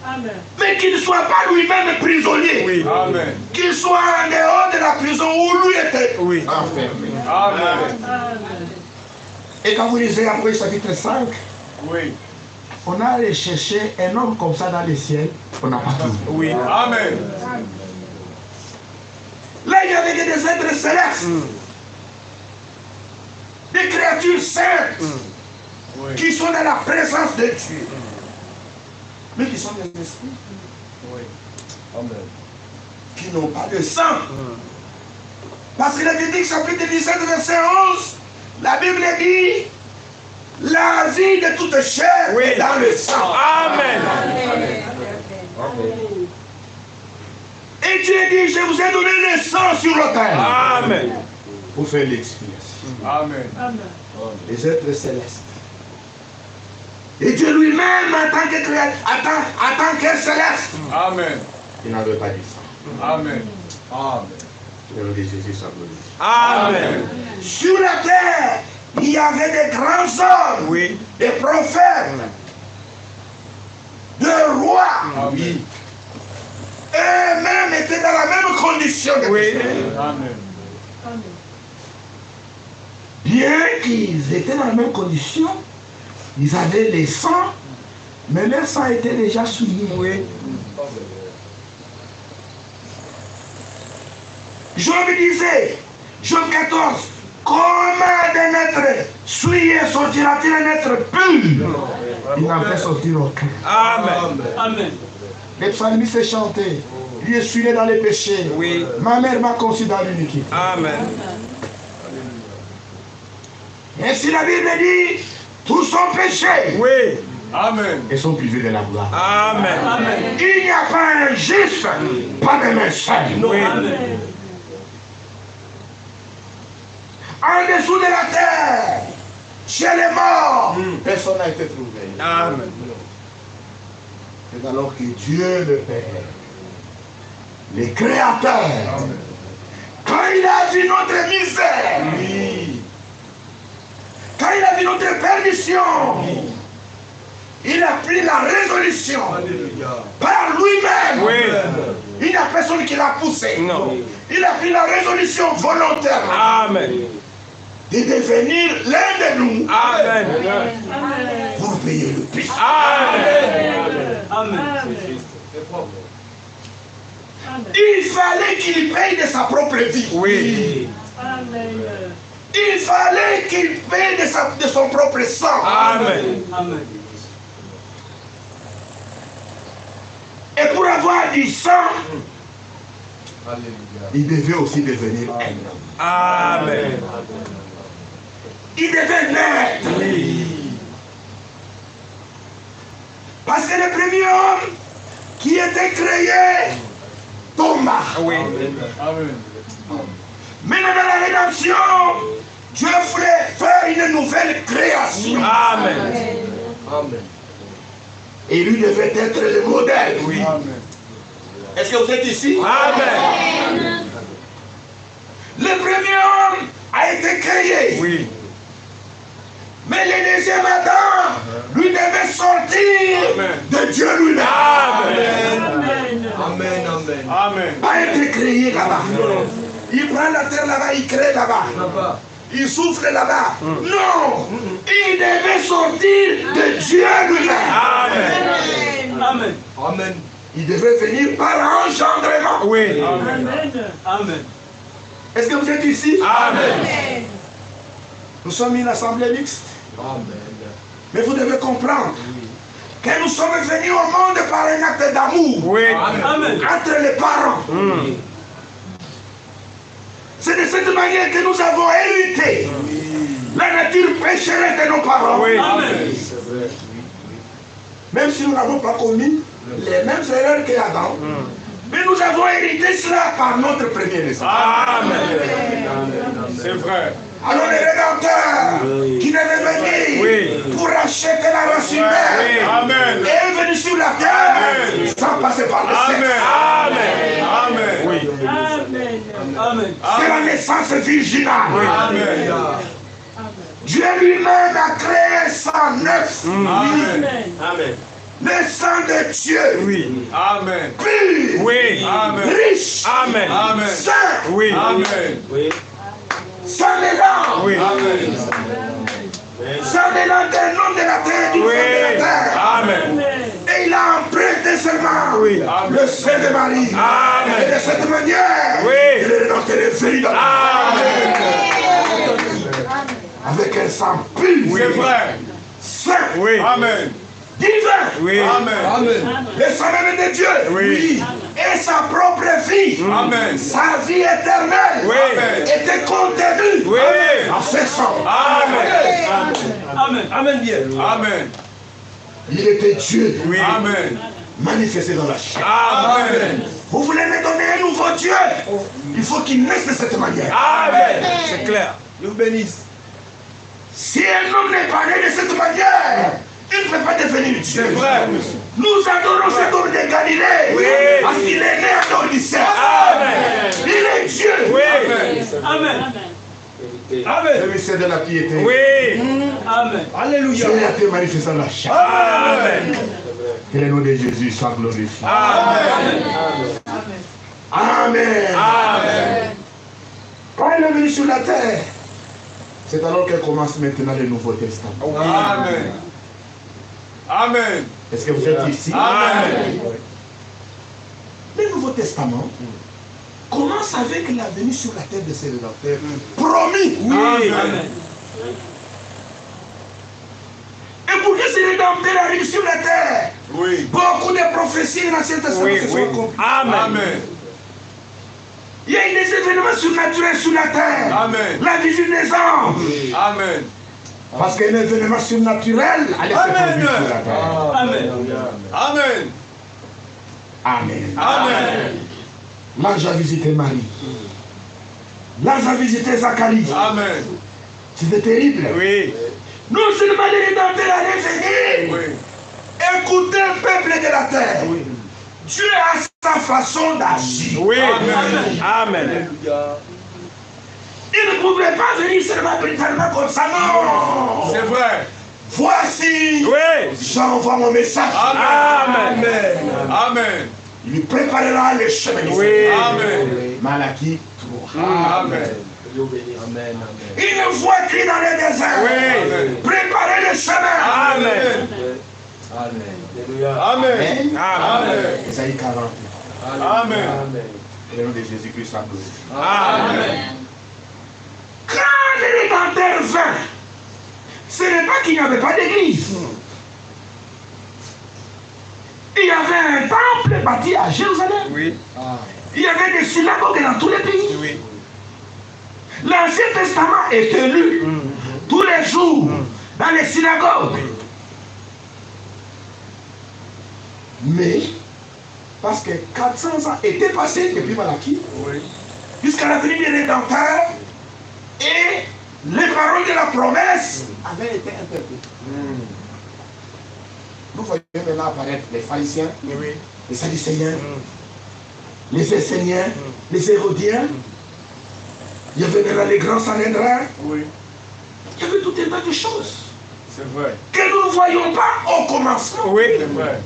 Amen. Mais qu'il ne soit pas lui-même prisonnier. Oui. Amen. Qu'il soit en dehors de la prison où lui était Oui. enfermé. Amen. Et quand vous lisez après chapitre 5, Oui. on a allé chercher un homme comme ça dans les ciels, on n'a pas trouvé. Oui. Amen. Là, il y avait que des êtres célestes, des créatures saintes Oui. qui sont dans la présence de Dieu, mais qui sont des esprits Oui. Amen. qui n'ont pas de sang. Parce que Lévitique chapitre 17, verset 11, la Bible dit la vie de toute chair Oui. est dans le sang. Amen. Et Dieu dit, je vous ai donné le sang sur l'autel Amen. pour faire l'expiation. Amen. Les êtres célestes. Et Dieu lui-même, en tant que créateur, en tant que céleste, Amen. il n'avait pas dit ça. Amen. Amen. Le nom de Jésus soit glorifié. Amen. Sur la terre, il y avait des grands hommes, Oui. des prophètes, des rois. Amen. Eux-mêmes étaient dans la même condition que Oui. Christ. Amen. Bien qu'ils étaient dans la même condition, ils avaient les sangs, mais leur sang était déjà souillé. Oui. Job disait, Job 14, comment d'un être souillé sortira-t-il un être pur? Il n'en fait sortir aucun. Amen. Les psalmistes chantaient, lui est souillé dans les péchés. Oui. Ma mère m'a conçu dans l'iniquité. Amen. Ainsi la Bible dit, tous sont péchés Oui. Amen. et sont privés de la gloire. Amen. Il n'y a pas un juste, pas de un Oui. En dessous de la terre, chez les morts, personne n'a été trouvé. Amen. C'est alors que Dieu le Père, le Créateur, quand il a vu notre misère, quand il a vu notre perdition, il a pris la résolution par lui-même. Oui. Il n'y a personne qui l'a poussé. Non. Il a pris la résolution volontaire Amen. de devenir l'un de nous Amen. pour payer le prix. Amen. Il fallait qu'il paye de sa propre vie. Oui. Il fallait qu'il paye de son propre sang. Amen. Et pour avoir du sang, Alléluia. il devait aussi devenir un homme. Amen. Il devait naître. Parce que le premier homme qui était créé tomba. Oui. Amen. Maintenant dans la rédemption, Dieu voulait faire une nouvelle création. Amen. Amen. Et lui devait être le modèle. Amen. Est-ce que vous êtes ici? Amen. Le premier homme a été créé. Oui. Mais le deuxième Adam, lui devait sortir de Dieu lui-même. Amen. Amen. Amen. Amen. Pas être créé là-bas. Il prend la terre là-bas, il crée là-bas. Il souffle là-bas. Non. Il devait sortir de Dieu lui-même. Amen. Amen. Il devait venir par engendrement. Oui. Amen. Est-ce que vous êtes ici? Amen. Nous sommes une assemblée mixte. Amen. Mais vous devez comprendre que nous sommes venus au monde par un acte d'amour entre les parents. C'est de cette manière que nous avons hérité la nature pécheresse de nos parents. Même si nous n'avons pas commis les mêmes erreurs qu'Adam, mais nous avons hérité cela par notre premier naissance. C'est vrai. Alors le Rédempteur qui devait venir pour racheter la race humaine est venu sur la terre sans passer par le sexe. C'est la naissance virginale. Dieu lui-même a créé sang neuf. Le sang de Dieu. Pur. Riche. Saint. Sans mélange. Sans mélange des noms de la terre, du sang de la terre. Et il a emprunté seulement le sein de Marie. Et de cette manière, il est rentré le véritable. Avec un sang pur. C'est vrai. Saint. Amen. Divin. Le sang même de Dieu. Et sa propre vie. Sa vie éternelle. Était contenue. En ce sang. Amen bien. Il était Dieu. Manifesté dans la chair. Vous voulez me donner un nouveau Dieu? Il faut qu'il naisse de cette manière. C'est clair. Dieu vous bénisse. Si un homme n'est pas né de cette manière, il ne peut pas devenir Dieu. C'est vrai. Nous adorons cet homme de Galilée parce qu'il est né à l'Odyssée. Il est Dieu. Le mystère de la piété. Alléluia. Dieu a été manifesté dans la chair. Que le nom de Jésus soit glorifié. Amen. Quand il est venu sur la terre, c'est alors qu'elle commence maintenant le Nouveau Testament. Est-ce que vous êtes ici? Le Nouveau Testament commence avec la venue sur la terre de ses rédempteurs. Promis. Et pour que ces rédempteurs arrivent sur la terre, beaucoup de prophéties dans l'Ancien Testament se sont accomplies. Il y a eu des événements surnaturels sur la terre. La vision des anges. Parce qu'un événement surnaturel allait se produire sur la terre. Amen. L'ange a visité Marie. L'ange a visité Zacharie. C'était terrible. Non seulement les rédempteurs allaient venir écouter le peuple de la terre. Dieu a sa façon d'agir. Il ne pouvait pas venir seulement brutalement comme ça, non. C'est vrai. Voici, j'envoie mon message. Il lui préparera le chemin. Malachie 3. Une voix crie dans le désert. Préparez le chemin. Isaïe 40. Le nom de Jésus-Christ soit glorifié. Quand les rédempteurs vinrent, ce n'est pas qu'il n'y avait pas d'église. Il y avait un temple bâti à Jérusalem. Il y avait des synagogues dans tous les pays. L'Ancien Testament était lu tous les jours dans les synagogues. Mais, parce que 400 ans étaient passés depuis Malachie, jusqu'à la venue des rédempteurs, et les paroles de la promesse avaient été interprétées. Nous voyons maintenant apparaître les pharisiens, les sadducéens, les esséniens, les hérodiens. Il y avait maintenant les grands Sanhédrins. Il y avait tout un tas de choses. C'est vrai. Que nous ne voyons pas au commencement. C'est vrai.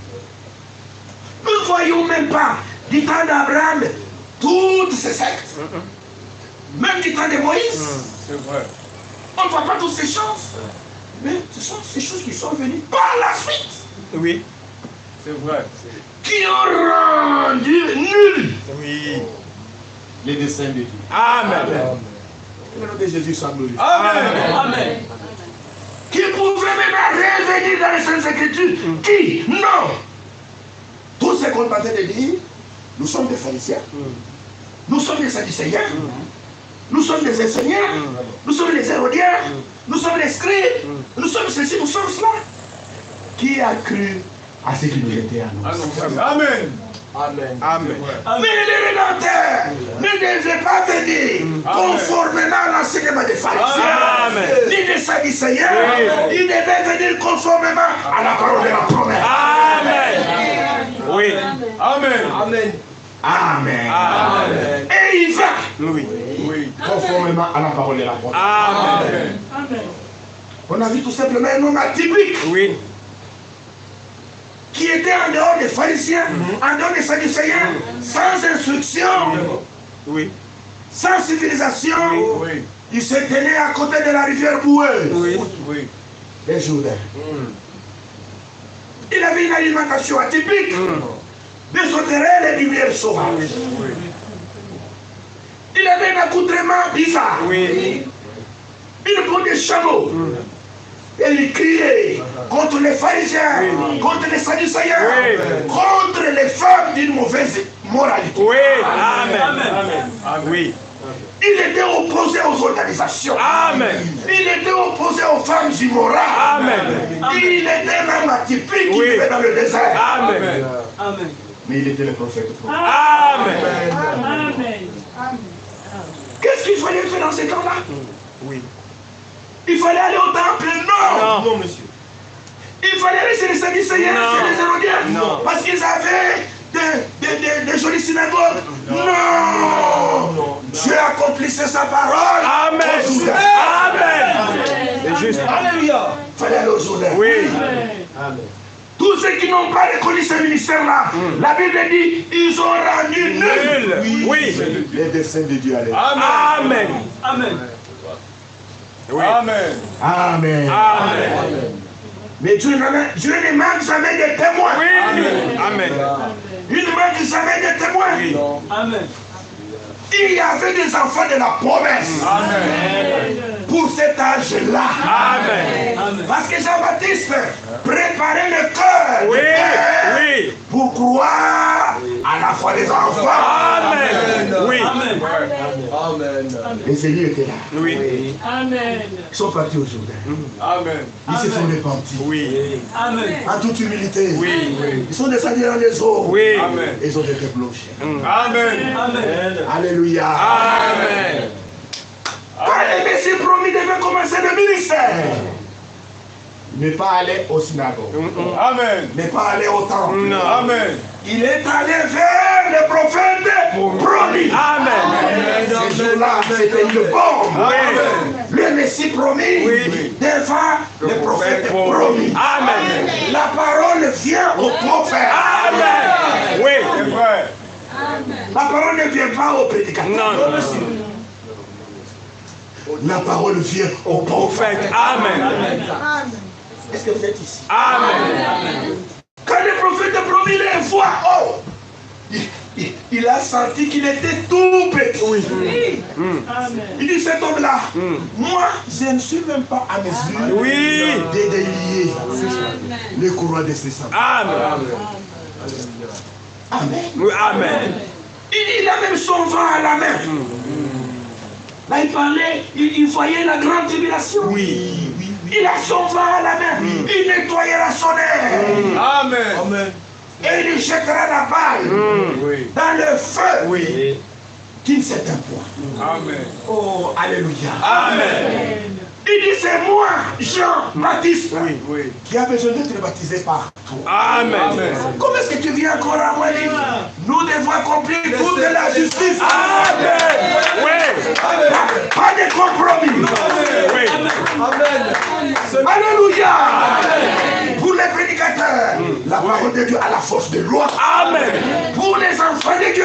Nous ne voyons même pas du temps d'Abraham toutes ces sectes. Même du temps de Moïse. C'est vrai. On ne voit pas toutes ces choses. Mais ce sont ces choses qui sont venues par la suite. C'est vrai. Qui ont rendu nul les desseins de Dieu. Amen. Le nom de Jésus soit glorifié. Amen. Qui pour pouvez maintenant revenir dans les Saintes Écritures. Qui? Non. Tout ce qu'on est en train de dire, nous sommes des pharisiens. Nous sommes des sadducéens. Nous sommes des enseignants. Nous sommes des hérodiens. Nous sommes des scribes. Nous sommes ceci, nous sommes cela. Qui a cru à ce qui nous était annoncé? Amen. Amen. Amen. Mais les rédempteurs ne devaient pas venir conformément à l'enseignement des pharisiens, ni des sadducéens. Ils devaient venir conformément à la parole de la promesse. Amen. Oui. Amen. Amen. Amen. Amen. Et il va Oui. Oui. conformément à la parole de la promesse. Amen. Amen. On a vu tout simplement un homme atypique Oui. qui était en dehors des pharisiens, en dehors des sadducéens, sans instruction, Oui. sans civilisation. Oui. Il se tenait à côté de la rivière boueuse, Oui. Oui. les Jourdains. Il avait une alimentation atypique, des sauterelles et du miel sauvage. Il avait un accoutrement bizarre, Oui. une peau de chameau. Et il criait contre les pharisiens, contre les sadducéens, contre les femmes d'une mauvaise moralité. Oui. Amen. Oui. Il était opposé aux organisations. Amen. Il était opposé aux femmes immorales. Amen. Il était un homme atypique qui Oui. vivait dans le désert. Amen. Amen. Mais il était le prophète. Amen. Amen. Qu'est-ce qu'il fallait faire dans ces temps-là? Oui. Il fallait aller au temple? Non. Non, monsieur. Il fallait aller chez les sadducéens, Non. chez les hérodiens? Non. Parce qu'ils avaient des jolies synagogues? Non. Dieu accomplissait sa parole. Amen. Au Jourdain. Amen. C'est juste. Alléluia. Il fallait aller au Jourdain. Oui. Amen. Tous ceux qui n'ont pas reconnu ce ministère-là, la Bible dit, ils ont rendu nul Nul. Oui. les desseins de Dieu à l'œuvre. Amen. Amen. Oui. Amen. Amen. Amen. Mais Dieu ne manque jamais de témoins. Oui. Amen. Il ne manque jamais de témoins. Oui. Amen. Il y avait des enfants de la promesse Amen. pour cet âge-là. Amen. Parce que Jean-Baptiste préparait le cœur Oui. des pères Oui. pour croire à la foi des enfants. Amen. Oui. Amen. Amen. Les élus étaient là. Oui. Amen. Ils sont partis au Jourdain. Amen. Ils se sont repentis. Oui. Amen. En toute humilité. Oui. Ils sont descendus dans les eaux. Oui. Amen. Ils ont été blanchis. Amen. Amen. Alléluia. Amen. Quand le Messie promis devait commencer le ministère, ne pas aller au synagogue, Amen. ne pas aller au temple. Non. Amen. Il est allé vers le prophète promis. Amen. Ce jour-là, c'était une bombe. Oui. Le Messie promis Oui. devant le prophète promis. Amen. La parole vient au prophète. Amen. Oui. C'est vrai. La parole ne vient pas au prédicateur. Non. La parole vient au prophète. Prophète. Amen. Est-ce que vous êtes ici? Amen. Quand le prophète a promis les voix, il a senti qu'il était tout petit. Amen. Il dit, cet homme-là, moi, je ne suis même pas à mesure Oui. de délier le courroie de ses sangs. Amen. Amen. Oui. Amen. Il a même son vent à la main. Là, il parlait, il voyait la grande tribulation. Oui. Il a son vent à la main. Il nettoyera son air. Amen. Et il jettera la balle Oui. dans le feu Oui. d'une certaine point. Amen. Oh, alléluia. Amen. Il dit, c'est moi, Jean-Baptiste, Oui. qui a besoin d'être baptisé par toi. Amen. Comment est-ce que tu viens encore à moi dire, nous devons accomplir toute la justice. Amen. Oui. Pas de compromis. Oui. Amen. Alléluia. Pour les prédicateurs, la parole de Dieu a la force de loi. Amen. Pour les enfants de Dieu,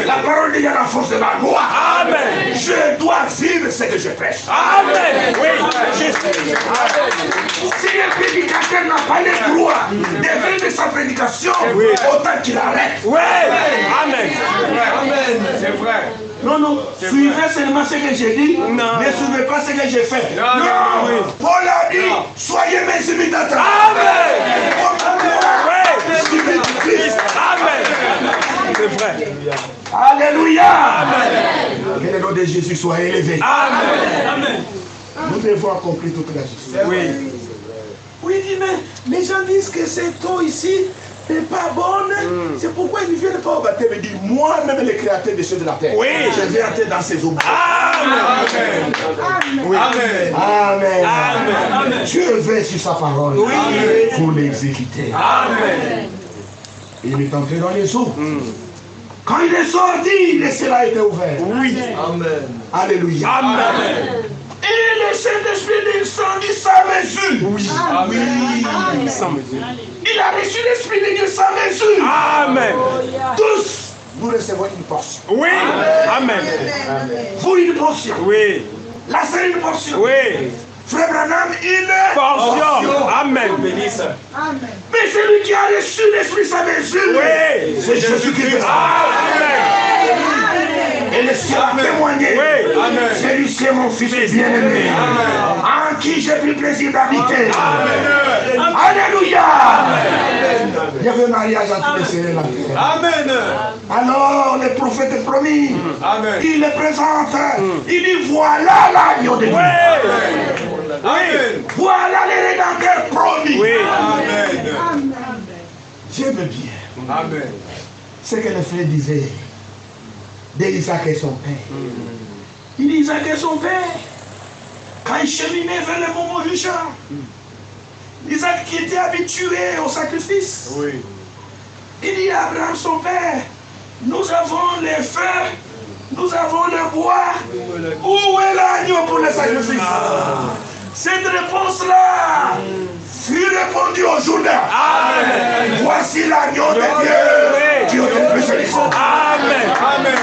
la parole de Dieu a la force de la loi. Amen. Je dois vivre ce que je prêche. Amen. Oui. Juste. Si un prédicateur n'a pas le droit de vivre sa prédication, autant qu'il arrête. Oui. Amen. Amen. C'est vrai. vrai. Non, non, suivez seulement ce que j'ai dit. Non. Ne suivez pas ce que j'ai fait. Non, non, oui. Paul a dit, Non. soyez mes imitateurs. Amen. Suivez Christ. Amen. C'est vrai. Alléluia. Amen. Que le nom de Jésus soit élevé. Amen. Amen. Nous devons accomplir toute la justice. Oui. Oui, il dit, mais les gens disent que cette eau ici n'est pas bonne. C'est pourquoi ils ne viennent pas au baptême. Il dit, moi-même, le créateur des cieux de la terre, Oui. je vais entrer dans ces eaux. Amen. Oui. Amen. Amen. Amen. Dieu veut sur sa parole Oui. pour l'exécuter. Amen. Il est entré dans les eaux. Quand il est sorti, le ciel a été ouvert. Oui. Amen. Alléluia. Amen. Et le Saint-Esprit descendit sans mesure. Oui. Amen. Sans mesure. Il a reçu l'Esprit de Dieu sans mesure. Amen. Tous, nous recevons une portion. Oui. Amen. Vous, une portion. Oui. La sœur, une portion. Oui. Frère Branham, une Portion. Amen. Mais celui qui a reçu l'Esprit sans mesure, Oui. c'est Jésus-Christ. Amen. Et le ciel a témoigné. Oui. Amen. Celui-ci est mon fils bien-aimé, en qui j'ai pris plaisir d'habiter. Amen. Alléluia. Il y avait un mariage entre les sœurs et la terre. Amen. Alors le prophète est promis. Amen. Il le présente. Il dit, voilà l'agneau de Dieu. Amen. Voilà le rédempteur promis. Oui. Amen. J'aime bien Amen. ce que le frère disait d'Isaac et son père. Il dit, Isaac et son père, quand il cheminait vers le moment du champ, Isaac qui était habitué au sacrifice, Oui. il dit à Abraham son père, nous avons les feux, nous avons le bois, où est l'agneau pour le sacrifice? Cette réponse-là fut répondue au Jourdain. Amen. Voici l'agneau de Dieu qui ôte le péché du monde. Amen. Amen.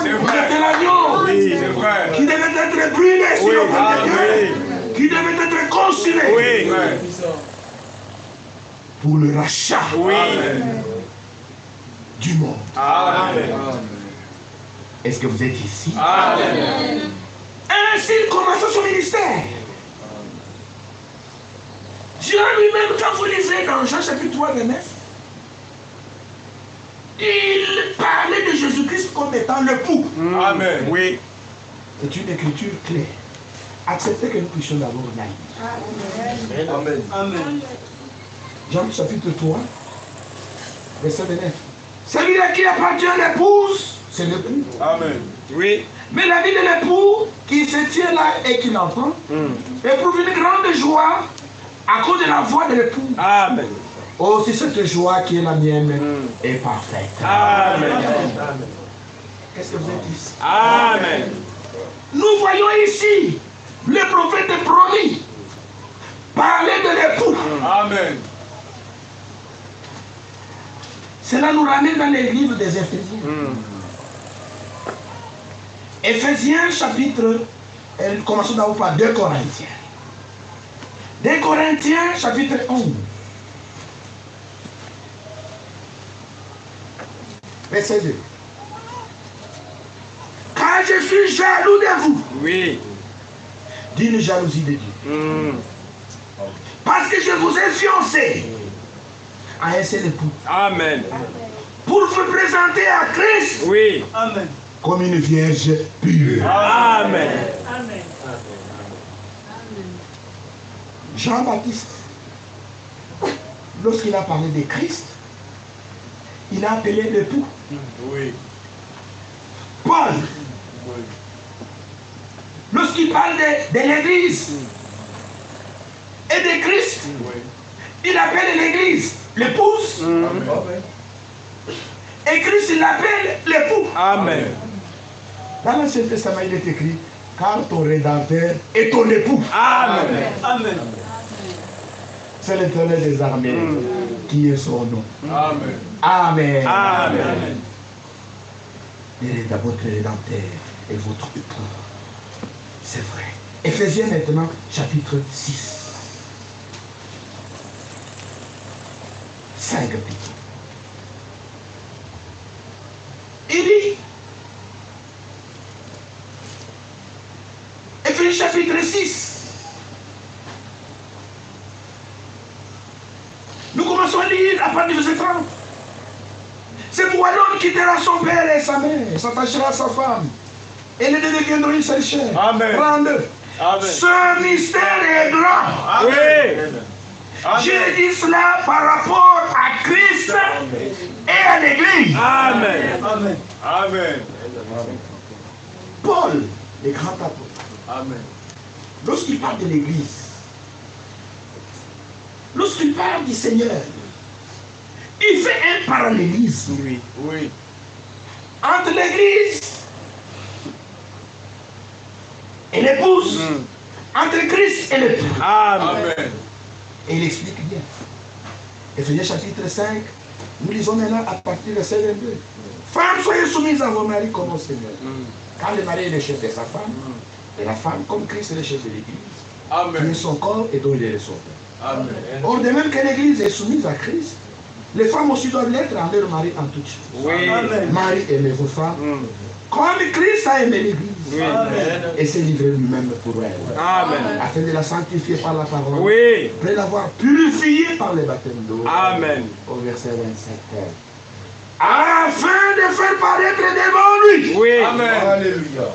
C'est Vous vrai. êtes l'agneau Oui, c'est vrai. qui devait être brûlé sur Oui. le plan de Dieu, Oui. qui devait être consumé Oui. pour le rachat Oui. du monde. Amen. Est-ce que vous êtes ici? Amen. Ainsi, il commence son ministère. Jean lui-même, quand vous lisez dans Jean chapitre 3, verset 9, il parlait de Jésus-Christ comme étant le pou. Amen. Oui. C'est une écriture claire. Acceptez que nous puissions d'abord la lire. Amen. Amen. Jean chapitre 3, verset 9. Celui à qui appartient l'épouse, c'est l'époux. Amen. Oui. Mais la vie de l'époux qui se tient là et qui l'entend éprouve une grande joie à cause de la voix de l'époux. Amen. Oh, si cette joie qui est la mienne est parfaite. Amen. Qu'est-ce que vous êtes ici? Amen. Nous voyons ici le prophète promis parler de l'époux. Amen. Cela nous ramène dans les livres des Éphésiens. Éphésiens chapitre, commençons d'abord par 2 Corinthiens. 2 Corinthiens chapitre 11. Verset 2. Car je suis jaloux de vous, Oui. d'une jalousie de Dieu. Parce que je vous ai fiancé à un seul époux, Amen. pour vous présenter à Christ Oui. Amen. comme une vierge pure. Amen. Amen. Jean-Baptiste, lorsqu'il a parlé de Christ, il a appelé l'époux. Oui. Paul, lorsqu'il parle de l'Église et de Christ, il appelle l'Église l'épouse. Et Christ, il l'appelle l'époux. Amen. Dans l'Ancien Testament, il est écrit, car ton Rédempteur est ton époux. Amen. Amen. C'est l'Éternel des armées qui est son nom. Amen. Amen. Amen. Votre Rédempteur et votre époux. C'est vrai. Éphésiens maintenant, chapitre 6. 5 plutôt. Il dit, Éphésiens chapitre 6. Nous commençons à lire à partir du verset 30. C'est pourquoi l'homme quittera son père et sa mère, s'attachera à sa femme, et les deux deviendront une seule chair. Amen. 32. Amen. Ce mystère est grand. Oui. J'ai dit cela par rapport à Christ et à l'Église. Amen. Amen. Amen. Paul, le grand apôtre, Amen. lorsqu'il parle de l'Église, lorsqu'il parle du Seigneur, il fait un parallélisme Oui. Oui. entre l'Église et l'épouse, entre Christ et l'époux. Amen. Et il explique bien. Éphésiens chapitre 5, nous lisons maintenant à partir du verset 22. Femmes, soyez soumises à vos maris comme au Seigneur. Car le mari est le chef de sa femme, et la femme, comme Christ est le chef de l'Église, qui Amen. est son corps et dont il est le sauveur. Amen. Or, de même que l'Église est soumise à Christ, les femmes aussi doivent l'être en leur mari en toutes choses. Oui. Mari, aimez vos femmes, comme Christ a aimé l'Église, et s'est livré lui-même pour elle, Amen. afin de la sanctifier par la parole, Oui. après l'avoir purifiée par le baptême d'eau. Amen. Au verset 27. Afin de faire paraître devant lui Oui. Alléluia.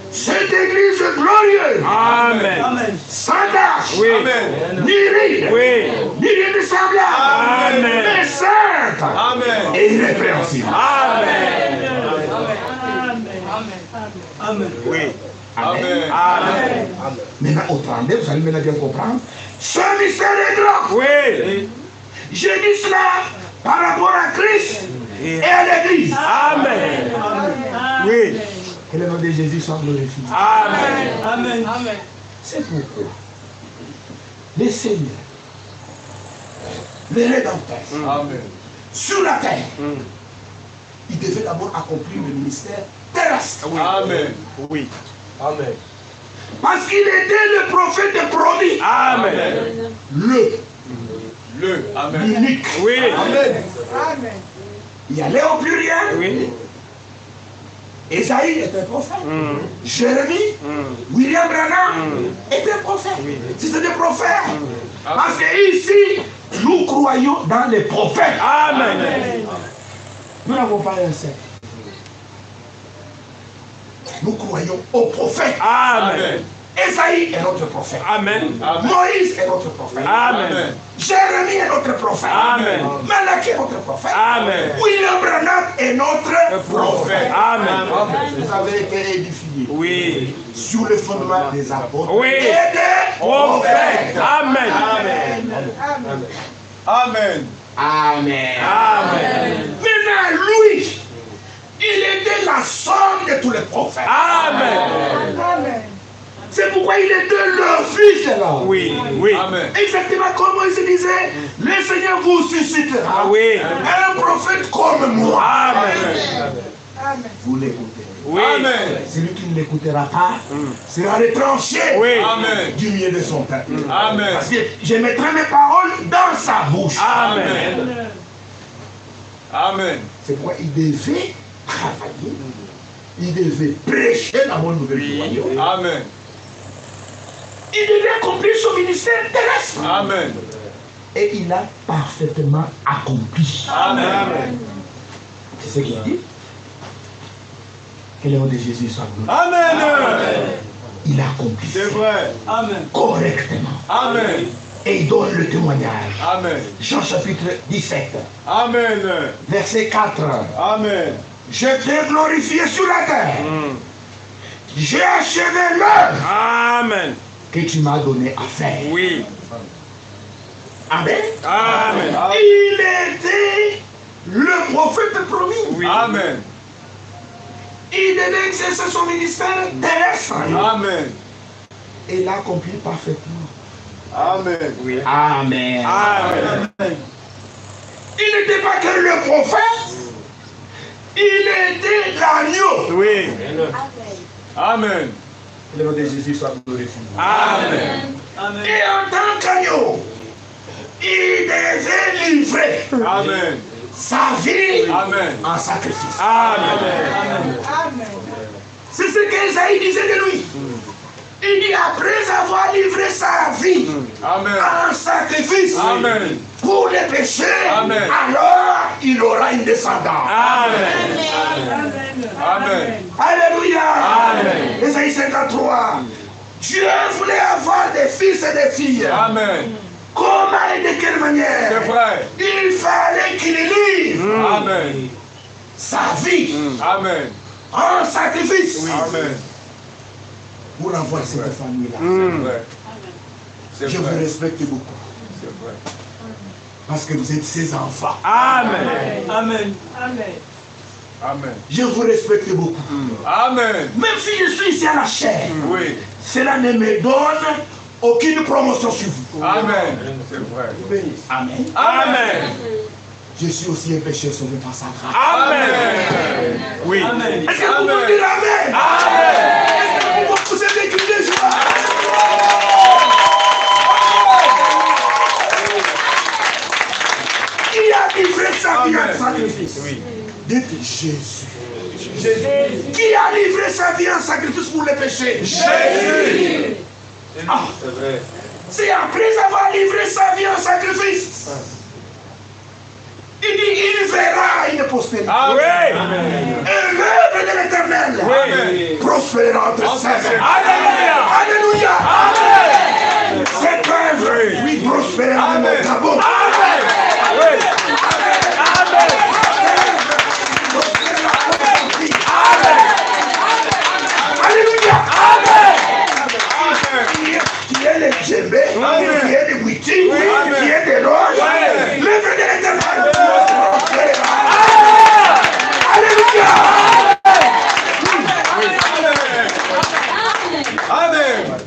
cette église glorieuse, Amen. sans tache, Oui. Amen. ni ride, Oui. ni rien de semblable, Amen. mais sainte Amen. et irrépréhensible. Amen. Amen. Oui. Amen. Amen. Maintenant, au 32, vous allez maintenant bien comprendre. Ce mystère est grand. Oui. Je dis cela par rapport à Christ et à l'Église. Amen. Oui. Que le nom de Jésus soit glorifié. Amen. Amen. C'est pourquoi le Seigneur, le Rédempteur, Amen. sur la terre, il devait d'abord accomplir le ministère terrestre. Amen. Oui. Amen. Parce qu'il était le prophète promis. Amen. Le. Amen. L'unique. Oui. Amen. Il y allait au pluriel. Oui. Esaïe était prophète. Jérémie, William Branham était prophète. C'était des prophètes. Parce que ici, nous croyons dans les prophètes. Amen. Nous n'avons pas un seul. Nous croyons aux prophètes. Amen. Esaïe est notre prophète. Amen. Moïse est notre prophète. Amen. Jérémie est notre prophète. Amen. Malachie est notre prophète. Amen. William Branham est notre prophète. Amen. Vous avez été édifiés Oui. sur le fondement des apôtres Oui. et des Prophète. prophètes. Amen. Amen. Amen. Amen. Maintenant, lui, il était la somme de tous les prophètes. Amen. C'est pourquoi il était le fils de l'homme. Oui. Oui. Amen. Exactement comme Moïse disait, le Seigneur vous suscitera Oui. un prophète comme moi. Amen. Vous l'écoutez. Oui. Amen. Celui qui ne l'écoutera pas sera retranché Oui. Amen. du milieu de son peuple. Amen. Parce que je mettrai mes paroles dans sa bouche. Amen. Amen. C'est pourquoi il devait travailler. Il devait prêcher la bonne nouvelle du royaume. Amen. Il devait accomplir son ministère terrestre. Amen. Et il a parfaitement accompli. Amen. C'est ce qu'il dit. Que le nom de Jésus soit glorifié. Amen. Il a accompli C'est vrai. correctement. Amen. Et il donne le témoignage. Amen. Jean chapitre 17, Amen. verset 4. Amen. Je t'ai glorifié sur la terre. J'ai achevé l'œuvre Amen. que tu m'as donné à faire. Oui. Amen. Amen. Il était le prophète promis. Oui. Amen. Il devait exercer son ministère terrestre. Amen. Et il l'a accompli parfaitement. Amen. Oui. Amen. Amen. Il n'était pas que le prophète. Il était l'agneau. Oui. Amen. Que le nom de Jésus soit glorifié. Amen. Et en tant qu'agneau, il devait livrer Amen. sa vie Amen. en sacrifice. Amen. C'est ce qu'Esaïe disait de lui. Il dit après avoir livré sa vie en sacrifice pour les péchés, alors il aura une descendance. Alléluia. Ésaïe 53. Dieu voulait avoir des fils et des filles. Comment et de quelle manière? Il fallait qu'il livre sa vie en sacrifice pour avoir cette famille-là. Je vous respecte beaucoup. Parce que vous êtes ses enfants. Amen. Je vous respecte beaucoup. Même si je suis ici à la chair, cela ne me donne aucune promotion sur vous. Amen. Je suis aussi un pécheur sauvé par sa grâce. Est-ce que vous pouvez dire Amen? Est-ce que vous pouvez pousser des cris de joie? Qui a livré sa vie en sacrifice? Dites Jésus. Qui a livré sa vie en sacrifice pour les péchés? Jésus. C'est après avoir livré sa vie en sacrifice. Il dit, il verra une postérité. Et l'œuvre de l'Éternel prospérera entre ses mains. Alléluia. Cette œuvre prospérera dans notre Gabon. Alléluia. Qui est le djembé, qui est le bouiti, qui est de l'orge, l'œuvre de l'Éternel. Alléluia.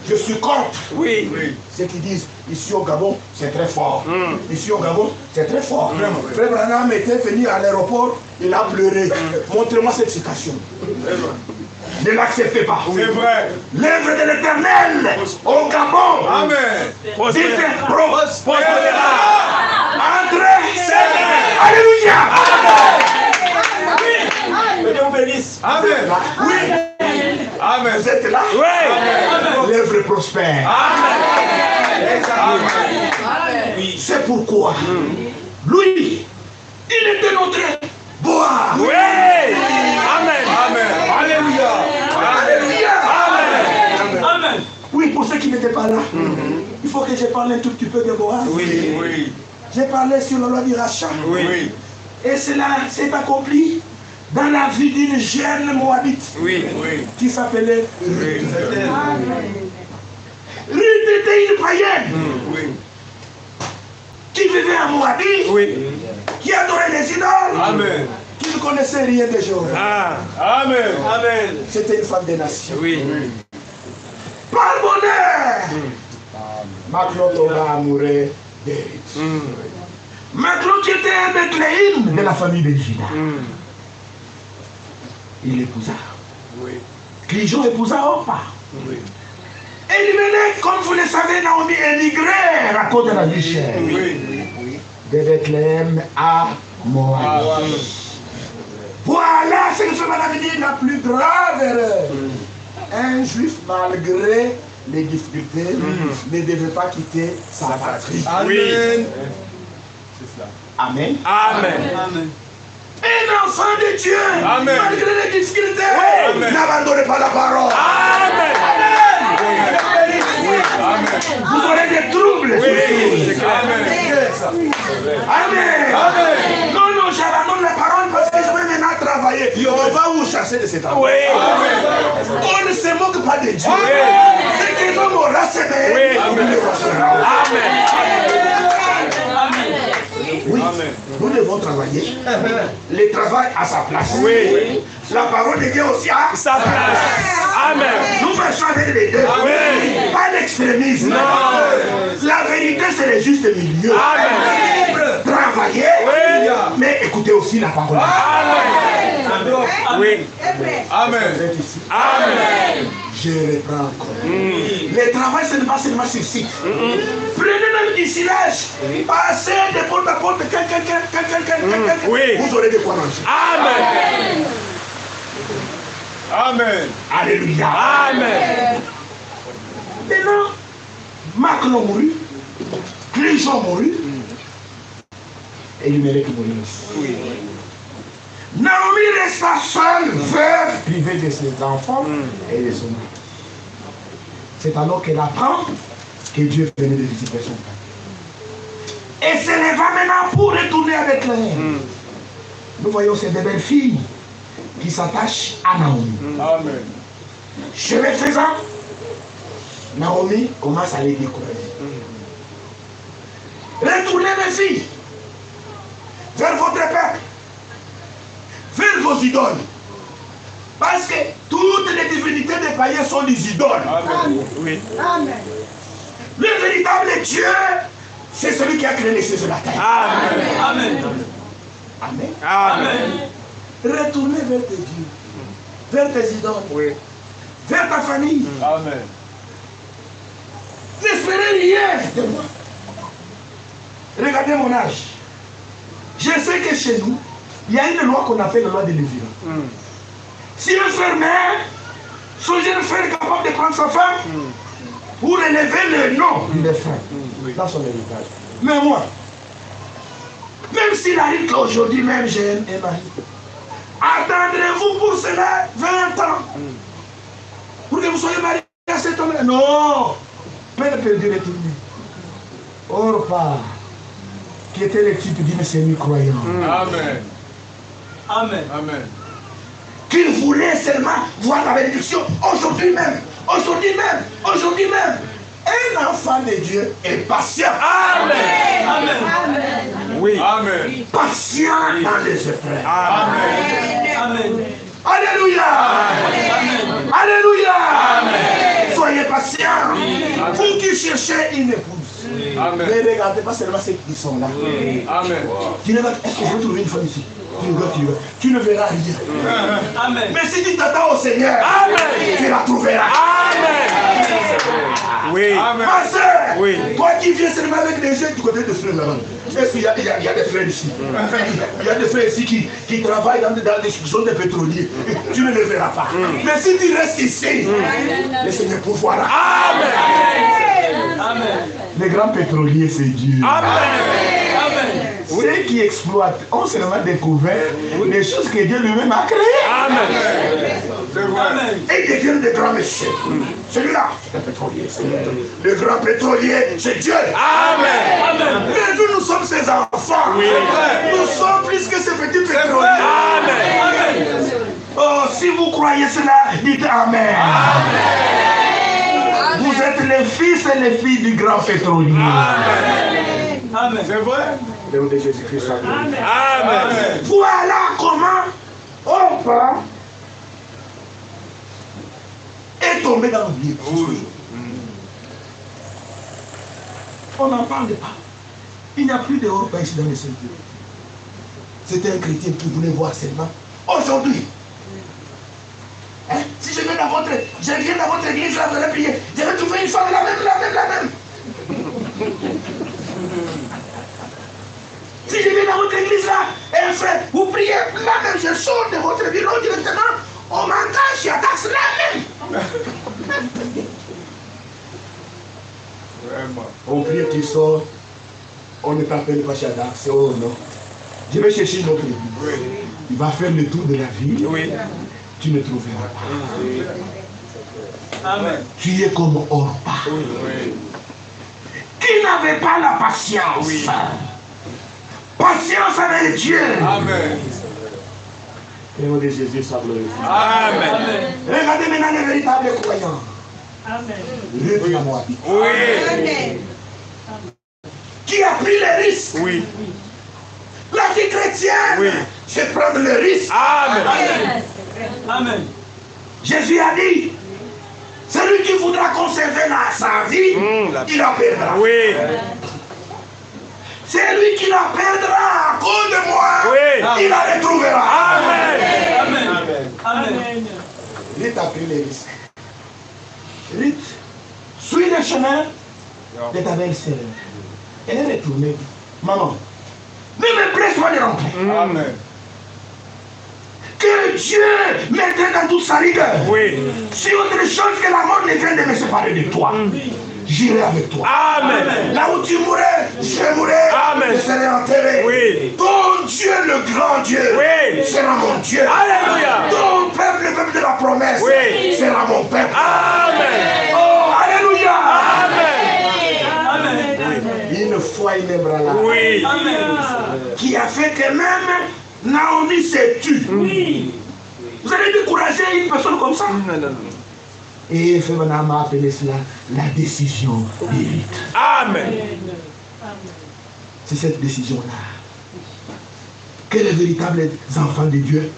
Je suis contre ceux qui disent ici au Gabon c'est très fort. Ici au Gabon c'est très fort. Frère Branham était venu à l'aéroport, il a pleuré. Montrez-moi cette citation. Ne l'acceptez pas. C'est vrai. L'œuvre de l'Éternel au Gabon. Dites prospérera. Entrez. Alléluia. Que Dieu vous bénisse. Amen. Amen. Vous êtes là? L'œuvre prospère. C'est pourquoi lui, il était notre bois. Alléluia. Amen. Oui, pour ceux qui n'étaient pas là, il faut que je parle un tout petit peu de Boaz. J'ai parlé sur la loi du rachat. Et cela s'est accompli dans la vie d'une jeune Moabite qui s'appelait Ruth. Ruth était une païenne qui vivait en Moabit, qui adorait les idoles, qui ne connaissait rien de Jéhovah. C'était une femme des nations. Par bonheur, Maclot aura amoureux d'Érit. Maclot qui était un Bethléem de la famille de Juda. Il l'épousa. Clijon épousa Orpa. Elimelech, comme vous le savez, Naomi émigrait à cause de la vie chère. De Bethléem à Moab. Voilà ce que ce madame dit, la plus grave erreur. Un juif, malgré les difficultés, ne devait pas quitter sa patrie. Amen. Un enfant de Dieu, malgré les difficultés, n'abandonnez pas la parole. Vous aurez des troubles. Amen. Non, j'abandonne la parole parce que je vais maintenant travailler. On va vous chasser de cet endroit. On ne se moque pas de Dieu. C'est que l'homme aura semé. Oui, nous devons travailler. Le travail à sa place. La parole de Dieu aussi à sa place. Nous faisons avec les deux. Pas l'extrémisme. La vérité, c'est le juste milieu. Travailler, mais écoutez aussi la parole. Amen. Je reprends encore. Le travail, ce n'est pas seulement sur site. Prenez même du silage. Passez de porte à porte. Vous aurez de quoi manger. Amen. Alléluia. Maintenant, Marc l'a mouru, Cléjon mouru, et il mérite de mourir aussi. Naomi resta seule, veuve, privée de ses enfants et de son mari. C'est alors qu'elle apprend que Dieu venait de visiter son père. Et se leva maintenant pour retourner avec elle. Nous voyons ces deux belles filles qui s'attachent à Naomi. Amen. Chemin faisant, Naomi commence à les découvrir. Retournez mes filles vers votre peuple, vers vos idoles. Parce que toutes les divinités des païens sont des idoles. Amen. Oui. Amen. Le véritable Dieu, c'est celui qui a créé les cieux et la terre. Amen. Amen. Amen. Amen. Retournez vers tes dieux, vers tes idoles, Oui. vers ta famille. Amen. N'espérez rien de moi. Regardez mon âge. Je sais que chez nous, il y a une loi qu'on appelle la loi de Lévitique. Si un frère meurt, son jeune frère est capable de prendre sa femme pour élever le nom du défunt dans son héritage. Mais moi, même s'il arrive qu'aujourd'hui même j'ai un mari, attendrez-vous pour cela 20 ans pour que vous soyez mariés à cet homme-là? Non! Mais le perdu retourné. Orpah, qui était le type d'une semi-croyante. Amen. Amen. Amen. Qu'il voulait seulement voir la bénédiction aujourd'hui même, aujourd'hui même, aujourd'hui même. Un enfant de Dieu est patient. Amen. Amen. Oui. Amen. Patient dans les épreuves. Amen. Amen. Alléluia. Alléluia. Soyez patients. Vous qui cherchez une épouse. Amen. Ne regardez pas seulement ceux qui sont là. Amen. Tu ne vas, est-ce que je vais trouver une femme ici? Tu ne verras rien. Amen. Mais si tu t'attends au Seigneur, tu la trouveras. Oui. Ma soeur, Oui. toi qui viens seulement avec des jeunes du côté de frères là-bas, est-ce qu'il y a des frères ici? Il y a des frères ici qui travaillent dans des zones de pétroliers. Tu ne les verras pas. Mais si tu restes ici, le Seigneur pourvoira. Amen. Les grands pétroliers, c'est Dieu. Amen. Ceux qui exploitent ont seulement découvert les choses que Dieu lui-même a créées. Amen. Et ils deviennent des grands messieurs. Celui-là, c'est un pétrolier. Le grand pétrolier, c'est Dieu. Amen. Mais nous sommes ses enfants. Nous sommes plus que ces petits pétroliers. Amen. Oh, si vous croyez cela, dites Amen. Vous êtes les fils et les filles du grand pétrolier. Amen. C'est vrai? Le nom de Jésus-Christ. Amen. Voilà comment Orpah est tombé dans l'oubli. On n'en parle pas. Il n'y a plus de Orpah ici dans les Saints-Dieu. C'était un chrétien qui voulait voir seulement. Aujourd'hui, hein, si je viens dans votre église, là, vous allez prier, je vais trouver une femme la même. Si je viens dans votre église là, et un frère, vous priez la même, je sors de votre bureau directement, on m'engage, j'attaque la même. Vraiment. On prie, tu sors, on ne t'appelle pas Shadak, c'est oh non. Je vais chercher une autre église. Il va faire le tour de la ville. Oui. Tu ne trouveras pas. Amen. Tu es comme Orpah. Qui n'avait pas la patience. Patience avec Dieu. Amen. Et au nom de Jésus, ça glorifie. Amen. Regardez maintenant les véritables croyants. Amen. Ruth la Moabite. Oui. Qui a pris les risques. Oui. La vie chrétienne, Oui. c'est prendre le risque. Amen. Amen. Jésus a dit, celui qui voudra conserver sa vie, il la perdra. Oui. Celui qui la perdra à cause de moi, Oui. il la retrouvera. Amen. Amen. Ruth a pris les risques. Ruth suit le chemin de ta belle-sœur. Elle est retournée. Maman, ne me presse pas de rentrer. Amen. que Dieu mettrait dans toute sa rigueur. Oui. Si autre chose que la mort ne vient de me séparer de toi, j'irai avec toi. Amen. Là où tu mourrais, je mourrai. Amen. Je serai enterré. Oui. Ton Dieu, le grand Dieu, Oui. sera mon Dieu. Alléluia. Ton peuple, le peuple de la promesse, Oui. sera mon peuple. Amen. Oh, alléluia. Amen. Une fois, il est là. Oui. Qui a fait que même Naomi s'est tue. Oui. Vous allez décourager une personne comme ça? Et Fémana m'a appelé cela la décision d'Érit. Amen. C'est cette décision-là que les véritables enfants de Dieu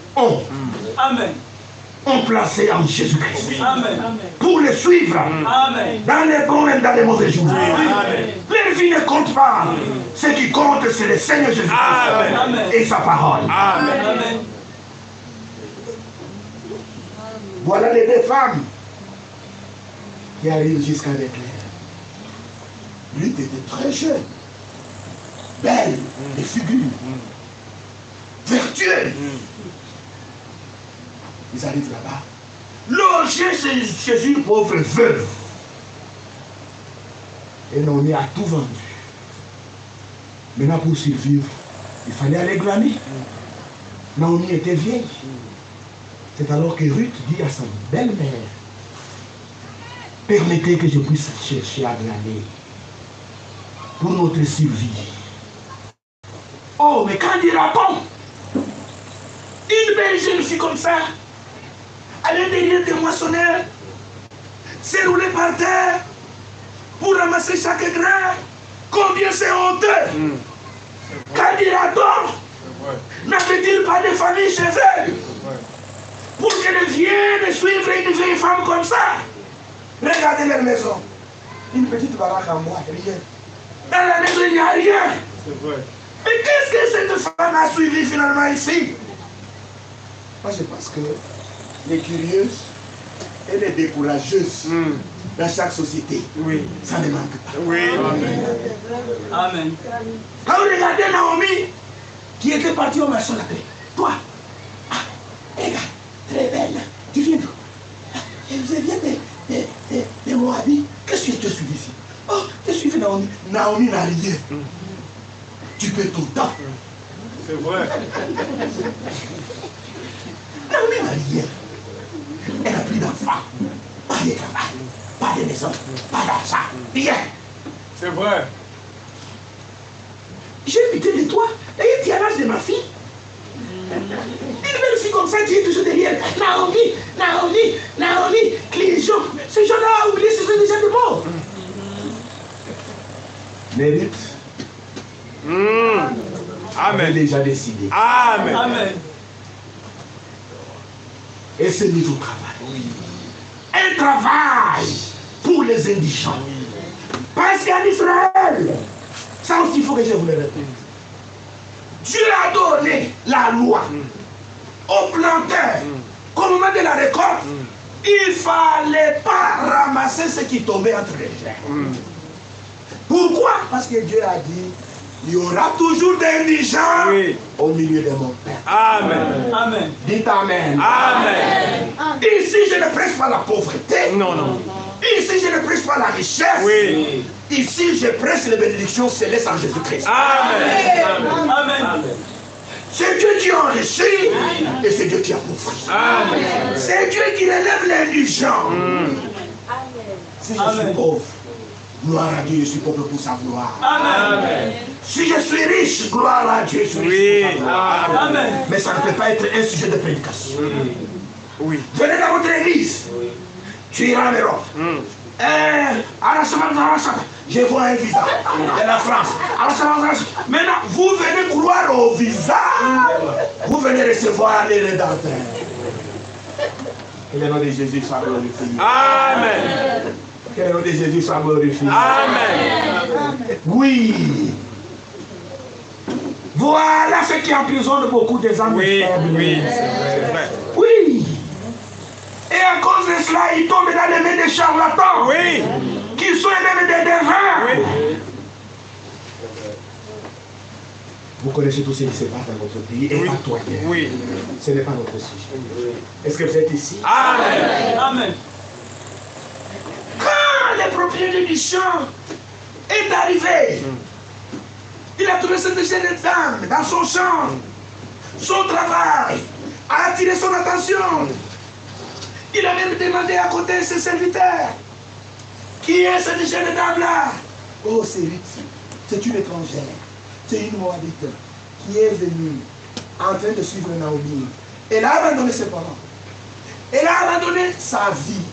ont placé en Jésus-Christ. Pour le suivre dans les bons et dans les mauvais jours. Leur vie ne compte pas. Ce qui compte, c'est le Seigneur Jésus-Christ et sa parole. Amen. Voilà les deux femmes qui arrivent jusqu'à l'éclair. Ruth était très jeune, belle, de figure, vertueuse. Ils arrivent là-bas. Loger chez une pauvre veuve. Et Naomi a tout vendu. Maintenant, pour survivre, il fallait aller glaner. Naomi était vieille. C'est alors que Ruth dit à sa belle-mère, permettez que je puisse chercher à glaner pour notre survie. Oh, mais qu'en dira-t-on? Une belle jeune fille comme ça, à l'intérieur des moissonneurs, s'est roulée par terre pour ramasser chaque grain. Combien c'est honteux! Qu'en dira-t-on? N'avait-il pas de famille chez eux? Pour qu'elle vienne suivre une vieille femme comme ça? Regardez leur maison. Une petite baraque en bois, rien. Dans la maison, il n'y a rien. Mais qu'est-ce que cette femme a suivi finalement ici? Moi, je pense que les curieuses et les décourageuses dans chaque société, ça ne manque pas. Amen. Quand vous regardez Naomi, qui était partie au marché la paix, toi, regarde, très belle, tu viens d'où? Je viens de Moabit. Qu'est-ce que tu as suivi ici? Oh, je suis Naomi. Naomi n'a rien. Tu peux tout le temps. C'est vrai. Naomi n'a rien. Elle n'a plus d'enfants, pas de travail, pas de maison, pas d'argent, rien. C'est vrai. J'ai pitié de toi. Et tu as l'âge de ma fille. Une belle fille comme ça qui est toujours derrière. Naomi, les gens. Ces gens-là ont oublié, ce sont déjà des morts. Mérite. Amen. Déjà décidé. Amen. Et c'est mis au travail. Un travail pour les indigents. Parce qu'en Israël, ça aussi il faut que je vous le répète. Dieu a donné la loi aux planteurs qu'au moment de la récolte, il ne fallait pas ramasser ce qui tombait entre les germes. Pourquoi? Parce que Dieu a dit, il y aura toujours des indigents au milieu de mon peuple. Amen. Dites Amen. Amen. Ici, je ne prêche pas la pauvreté. Non. Ici, je ne prêche pas la richesse. Ici, je prêche les bénédictions célestes en Jésus-Christ. Amen. C'est Dieu qui enrichit et c'est Dieu qui appauvrit. C'est Dieu qui relève l'indigent. Si je suis pauvre, gloire à Dieu, je suis pauvre pour sa gloire. Si je suis riche, gloire à Dieu, je suis riche pour sa gloire. Mais ça ne peut pas être un sujet de prédication. Venez dans votre église. Tu iras en Europe. Je vois un visa de la France. Maintenant, vous venez croire au visa. Vous venez recevoir les rédempteurs. Que le nom de Jésus soit glorifié. Amen. Que le nom de Jésus soit glorifié. Amen. Oui. Voilà ce qui emprisonne beaucoup des âmes faibles. C'est vrai. Oui. Et à cause de cela, ils tombent dans les mains des charlatans. Qui sont même des devins. Vous connaissez tous ce qui se passe dans votre pays et pas toi. Oui. Ce n'est pas notre sujet. Est-ce que vous êtes ici? Amen. Amen. Quand le propriétaire du champ est arrivé, il a trouvé cette jeune dame dans son champ. Son travail a attiré son attention. Il a même demandé à côté de ses serviteurs, qui est cette jeune dame-là? Oh, c'est Ruth. C'est une étrangère. C'est une Moabite qui est venue en train de suivre Naomi. Elle a abandonné ses parents. Elle a abandonné sa vie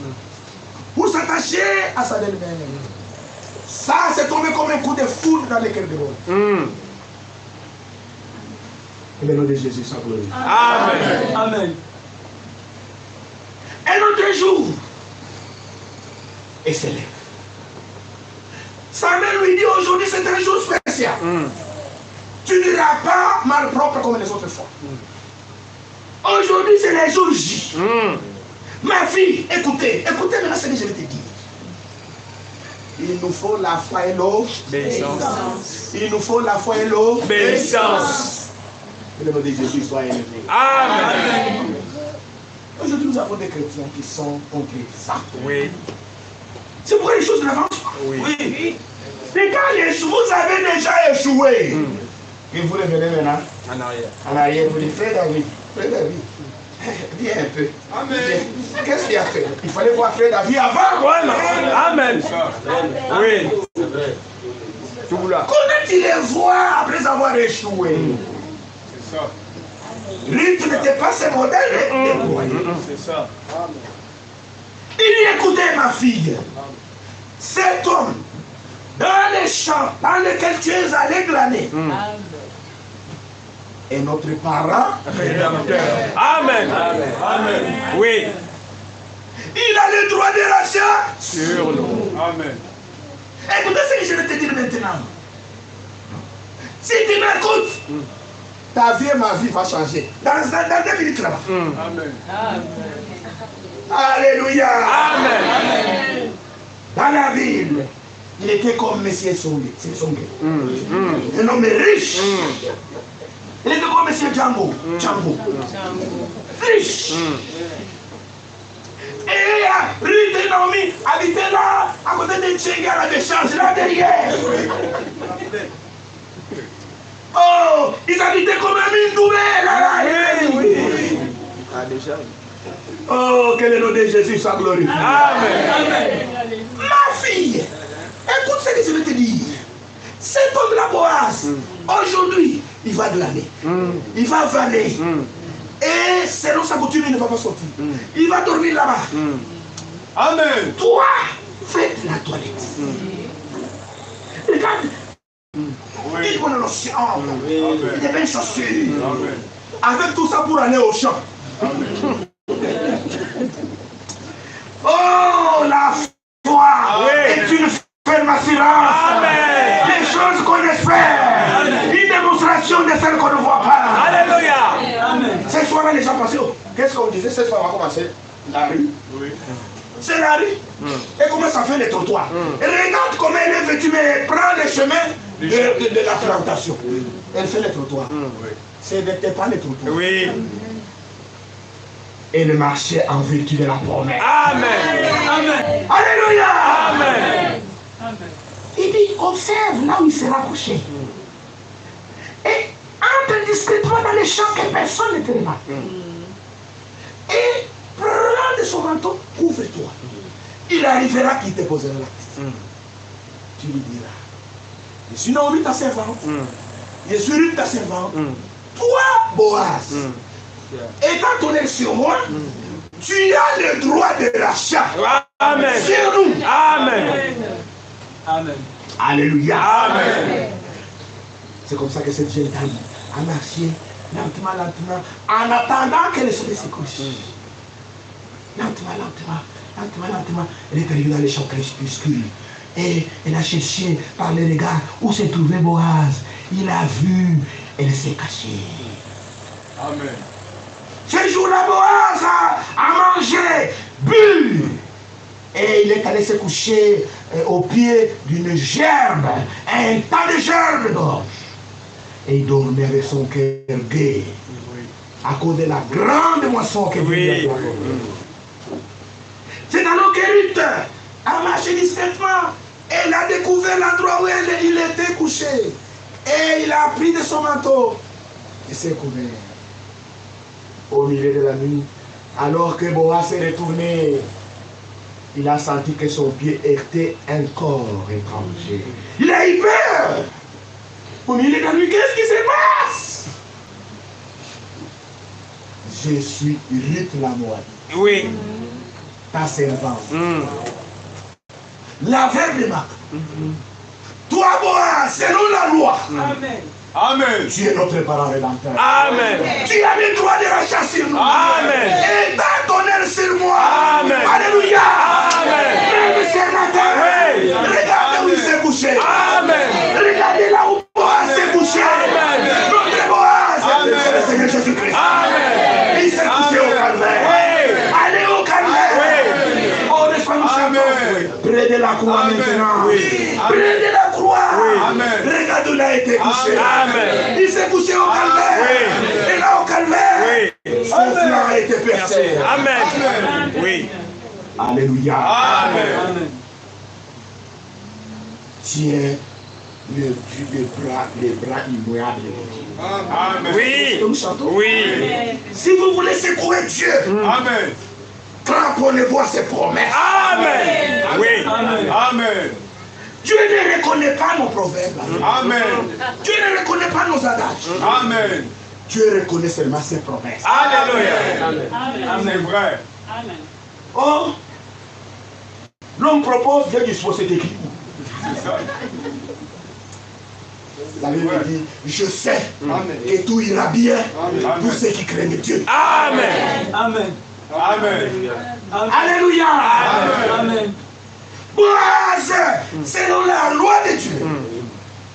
pour s'attacher à sa belle-mère. Ça, c'est tombé comme un coup de foudre dans les cœurs de l'homme. Et le nom de Jésus soit glorifié. Amen. Amen. Un autre jour, et s'élève. Sa mère lui dit aujourd'hui c'est un jour spécial. Tu n'iras pas malpropre comme les autres fois. Aujourd'hui c'est le jour J. Ma fille, écoutez maintenant ce que je vais te dire. Il nous faut la foi et l'obéissance. Il nous faut la foi et l'obéissance. Que le nom de Jésus soit élevé. Amen. Aujourd'hui nous avons des chrétiens qui sont concrétisants. Oui. C'est pourquoi les choses n'avancent pas. Oui. Et quand vous avez déjà échoué, et vous revenez maintenant En arrière. en arrière, vous dites, frère David, viens un peu. Amen. Qu'est-ce qu'il a fait? Il fallait voir frère David avant. Amen. Oui. Tout là. Comment tu les vois après avoir échoué? C'est ça. Ruth n'était pas ce modèle de croyant. C'est ça. Il dit, écoutez ma fille, cet homme, dans les champs dans lesquels tu es allé glaner, est notre parent. Amen. Amen. Oui. Il a le droit de l'achat Sur nous. Amen. Écoutez ce que je vais te dire maintenant. Si tu m'écoutes, ta vie et ma vie va changer. Dans 2 minutes là-bas. Amen. Alléluia. Amen. Dans la ville, il était comme Monsieur Songué. C'est Songué. Un homme riche. Il était comme Monsieur Django. Django. Riche. Et Ruth et Naomi habitaient là, à côté de Tchéga, la décharge, là derrière. Oh, ils habitaient comme un mine nouvelle, là, oui. Oh, que le nom de Jésus soit glorifié. Amen. Ma fille, écoute ce que je vais te dire. Cet homme-là, Boaz, aujourd'hui, il va glaner. Il va vanner. Et selon sa coutume, il ne va pas sortir. Il va dormir là-bas. Amen. Toi, fais la toilette. Regarde. Il prend l'océan. Il est bien chaussé. Avec tout ça pour aller au champ. Oh, la foi est une ferme assurance. Des choses qu'on espère. Une démonstration de celles qu'on ne voit pas. Alléluia. Ce soir-là, les gens pensaient, oh, qu'est-ce qu'on disait? Cette fois, on va commencer la rue. C'est la rue. Et comment ça fait les trottoirs? Et regarde comment elle est vêtue, mais elle prend le chemin de la plantation. Elle fait les trottoirs. Ce n'était pas les trottoirs. Oui. Elle marchait en vertu de la promesse. Amen. Amen. Alléluia. Amen. Il dit, observe là où il sera couché. Et entre discrètement dans les champs que personne ne te remarque. Et prends de son manteau, couvre-toi. Il arrivera qu'il te posera la question. Tu lui diras, je suis Naomi ta servante. Je suis Ruth ta servante. Toi, Boaz, étant donné sur moi, tu as le droit de l'achat. Amen. Sur nous. Amen. Amen. Alléluia. Amen. C'est comme ça que cette jeune dame a marché lentement, lentement, en attendant que le soleil se couche. Lentement, lentement, lentement, lentement, elle est arrivée dans les champs crépuscules. Et elle a cherché par les regards où se trouvait Boaz. Il a vu, elle s'est cachée. Amen. Ce jour-là, Boaz a mangé, bu. Et il est allé se coucher au pied d'une gerbe, un tas de gerbes d'or. Et il dormait avec son cœur gai. À cause de la grande moisson que Dieu lui a accordée. C'est alors que Ruth a marché discrètement. Elle a découvert l'endroit où il était couché. Et il a pris de son manteau et s'est couvert. Au milieu de la nuit, alors que Boaz s'est retourné, il a senti que son pied était un corps étranger. Il a eu peur. Au milieu de la nuit, qu'est-ce qui se passe? Je suis Ruth la Moabite. Oui. Ta servante. La veuve de Marc. Toi, Boaz, selon la loi, Amen. Amen. tu es notre parent rédempteur. Amen. Tu as le droit de rachat sur nous. Amen. Et ta tonnerre sur moi. Amen. Alléluia. Amen. Même ce matin, Oui. regardez où il s'est couché. Amen. Regardez là où Boaz s'est couché. Amen. Notre Boaz, Amen. c'est le Seigneur Jésus-Christ. Amen. Il s'est couché au calvaire. Oui. Allez au calvaire. Oui. Oh, n'est-ce pas nous chantons? Amen. Près de la croix Amen. maintenant. Oui. Près de la croix. Amen. Regarde où il a été couché. Amen. Il s'est couché au calvaire. Oui. Et là au calvaire, Oui. son flanc a été percé. Amen. Oui. Alléluia. Amen. Tiens les bras immuables de Dieu. Amen. Oui. Nous chantons. Oui. Si vous voulez secouer Dieu, Amen. cramponnez-vous à ses promesses. Amen. Oui. Amen. Dieu ne reconnaît pas nos proverbes. Amen. Dieu ne reconnaît pas nos adages. Amen. Dieu reconnaît seulement ses promesses. Alléluia. C'est vrai. Amen. Oh, l'homme propose, Dieu dispose, c'est écrit où? C'est ça. La Bible dit, je sais Amen. que tout ira bien Amen. pour ceux qui craignent Dieu. Amen. Amen. Amen. Alléluia. Amen. Boaz, selon la loi de Dieu,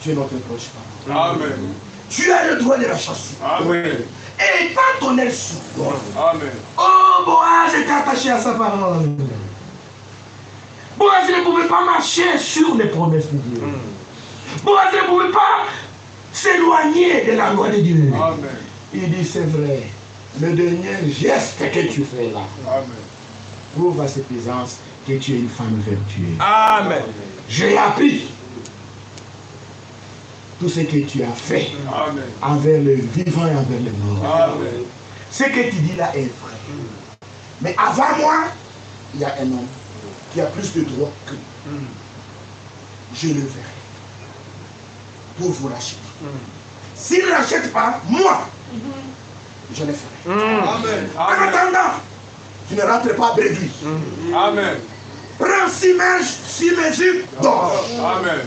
tu es notre proche parent. Amen. Tu as le droit de la chasser. Amen. Et pas ton aile sous toi. Amen. Oh, Boaz était attaché à sa parole. Boaz ne pouvait pas marcher sur les promesses de Dieu. Boaz ne pouvait pas s'éloigner de la loi de Dieu. Amen. Il dit, c'est vrai, le dernier geste que tu fais là Amen. prouve à cette présence que tu es une femme vertueuse. Amen. J'ai appris tout ce que tu as fait Amen. envers le vivant et envers le mort. Amen. Ce que tu dis là est vrai. Mais avant moi, il y a un homme qui a plus de droits que moi. Je le verrai pour vous racheter. S'il ne rachète pas, moi, je le ferai. Amen. En Amen. attendant, tu ne rentres pas brédouille. Amen. Prends 6 mesures d'or. Amen.